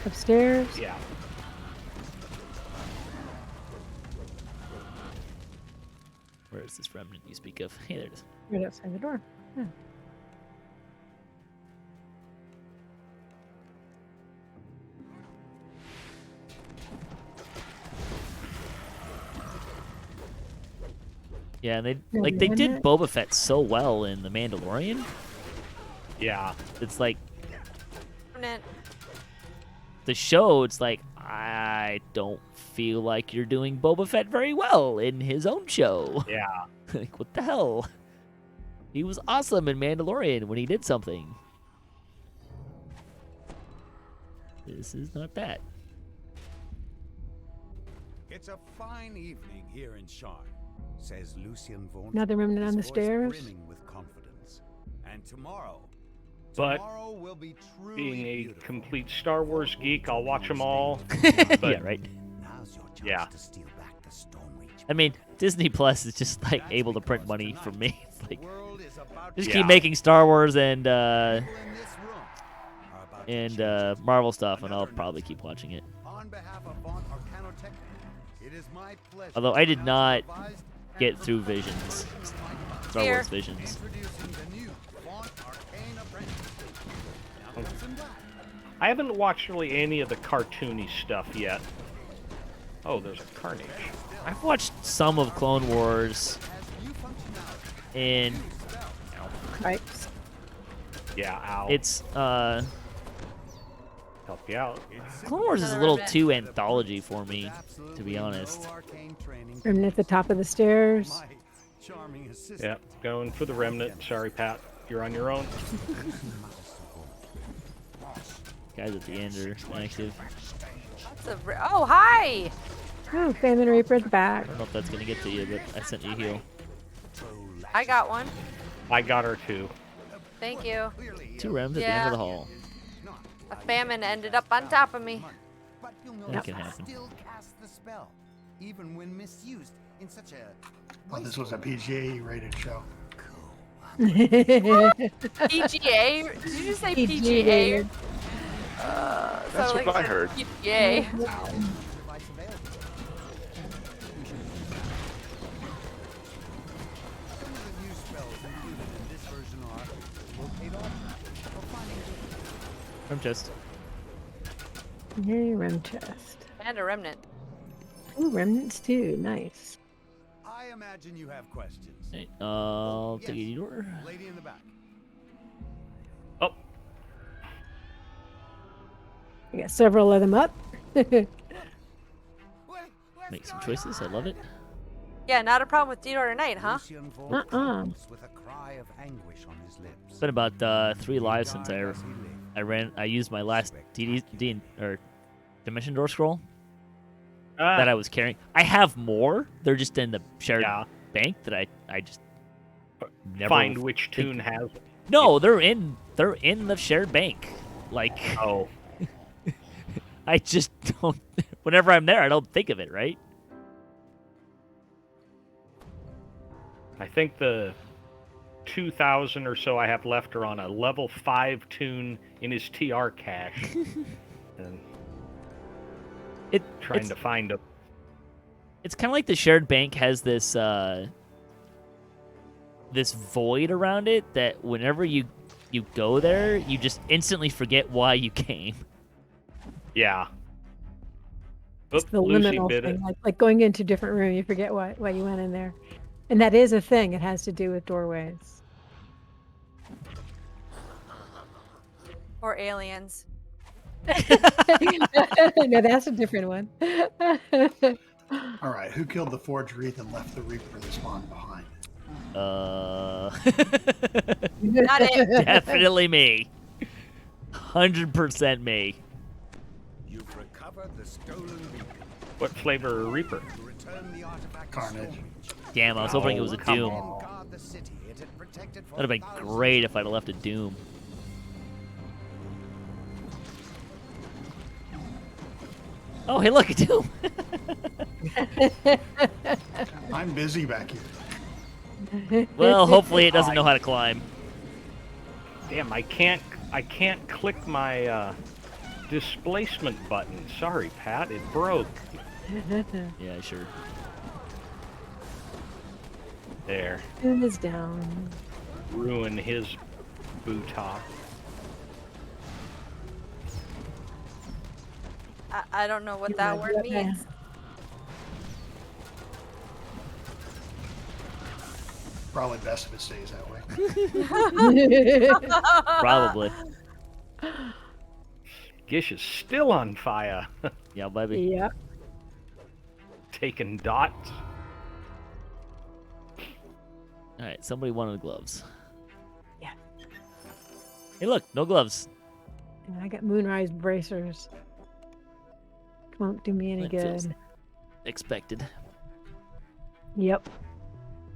upstairs. Yeah. Where is this remnant you speak of? Hey, there it is. Right outside the door. Yeah. Yeah, and they Yeah, like they did Remnant. Boba Fett so well in The Mandalorian. Yeah. It's like Remnant. the show, it's like, I don't feel like you're doing Boba Fett very well in his own show. Yeah. Like, what the hell? He was awesome in Mandalorian when he did something. This is not that. It's a fine evening here in Sharn, says Lucien Vaughn. Another remnant on the his voice stairs. brimming with confidence. And tomorrow But will be truly being a beautiful. complete Star Wars geek, I'll watch them all. Yeah, But right. Now's your chance Yeah. to steal back the Stone Reach. I mean, Disney Plus is just like able to print money for me. It's like, The world is about just to Yeah. keep making Star Wars and people in this room are about to change Marvel stuff, and I'll probably keep watching it. On behalf of Von Arcanotech, it is my pleasure. Although I did to not announce the revised get and through revised Visions, Flight Star Here. Wars Visions. Introducing the new Von Arcane Apprentice. Now comes in black. I haven't watched really any of the cartoony stuff yet. Oh, there's a Carnage. I've watched some of Clone Wars, Has new functionality. and Right. Yeah, ow. it's Help you out. Clone Wars is a little too anthology for me, to be honest. No arcane training. Remnant at the top of the stairs. My charming assistant. Yep, going for the remnant. Sorry, Pat. You're on your own. Guys at the end are active. That's a oh, hi! Oh, Famine Reaper at the back. I don't know if that's gonna get to you, but I sent you a heal. I got one. I got her too. Thank you. 2 rems at the end of the hall. A famine ended up on top of me. But you'll That notice can it happen. still casts the spell, even when misused in such a. Well, this was a PGA rated show. PGA? Did you say PGA? That's sounded what like I heard. PGA. Device available. Some of the new spells included in this version are locate objects or finding Rem chest. Yay, rem chest. And a remnant. Ooh, remnants too. Nice. I imagine you have questions. Hey, I'll take a door. Lady in the back. Oh, I got several of them up. Make some choices. I love it. Yeah, not a problem with Deed Order Night, huh? Lucien Vaughn Uh-uh. trembles with a cry of anguish on his lips. It's been about 3 lives since I used my last Dimension Door scroll that I was carrying. I have more. They're just in the shared yeah. bank that I just never Find which think- tune has it. No, they're in the shared bank. Like, Oh, I just don't. Whenever I'm there, I don't think of it. Right? I think the 2,000 or so I have left are on a level 5 tune in his TR cache. And trying to find a... It's kind of like the shared bank has this this void around it that whenever you go there, you just instantly forget why you came. Yeah. It's Oop, the Lucy liminal bit thing, it. like going into a different room, you forget why you went in there. And that is a thing. It has to do with doorways. Or aliens. No, that's a different one. All right, who killed the Forged Wreath and left the Reaper to spawn behind? Not it. Definitely me. 100% me. You've recovered the stolen beacon. What flavor Reaper? Return the artifact to Carnage. storage. Damn, I was hoping it was a come Doom. on. Guard the city. It had protected for That'd have been thousands great of if I'd have left a Doom. Oh, hey, look, a Doom. I'm busy back here. Well, hopefully it doesn't know how to climb. Damn, I can't click my displacement button. Sorry, Pat, it broke. Yeah, sure. There. Doom is down. Ruin his bootop. I don't know what You that might word be okay. means. Probably best if it stays that way. Probably. Gish is still on fire. Yeah, baby. Yep. Taking dots. All right, somebody wanted gloves. Yeah. Hey, look, no gloves. And I got moonrise bracers. Won't do me any That feels- good. Expected. Yep.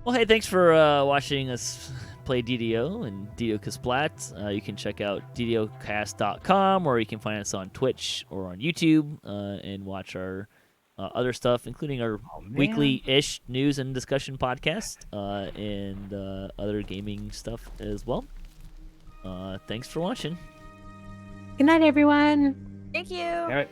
Well, hey, thanks for watching us play DDO and DDOCaSplat. You can check out DDOCast.com, or you can find us on Twitch or on YouTube and watch our other stuff, including our weekly-ish news and discussion podcast and other gaming stuff as well. Thanks for watching. Good night, everyone. Thank you. All right.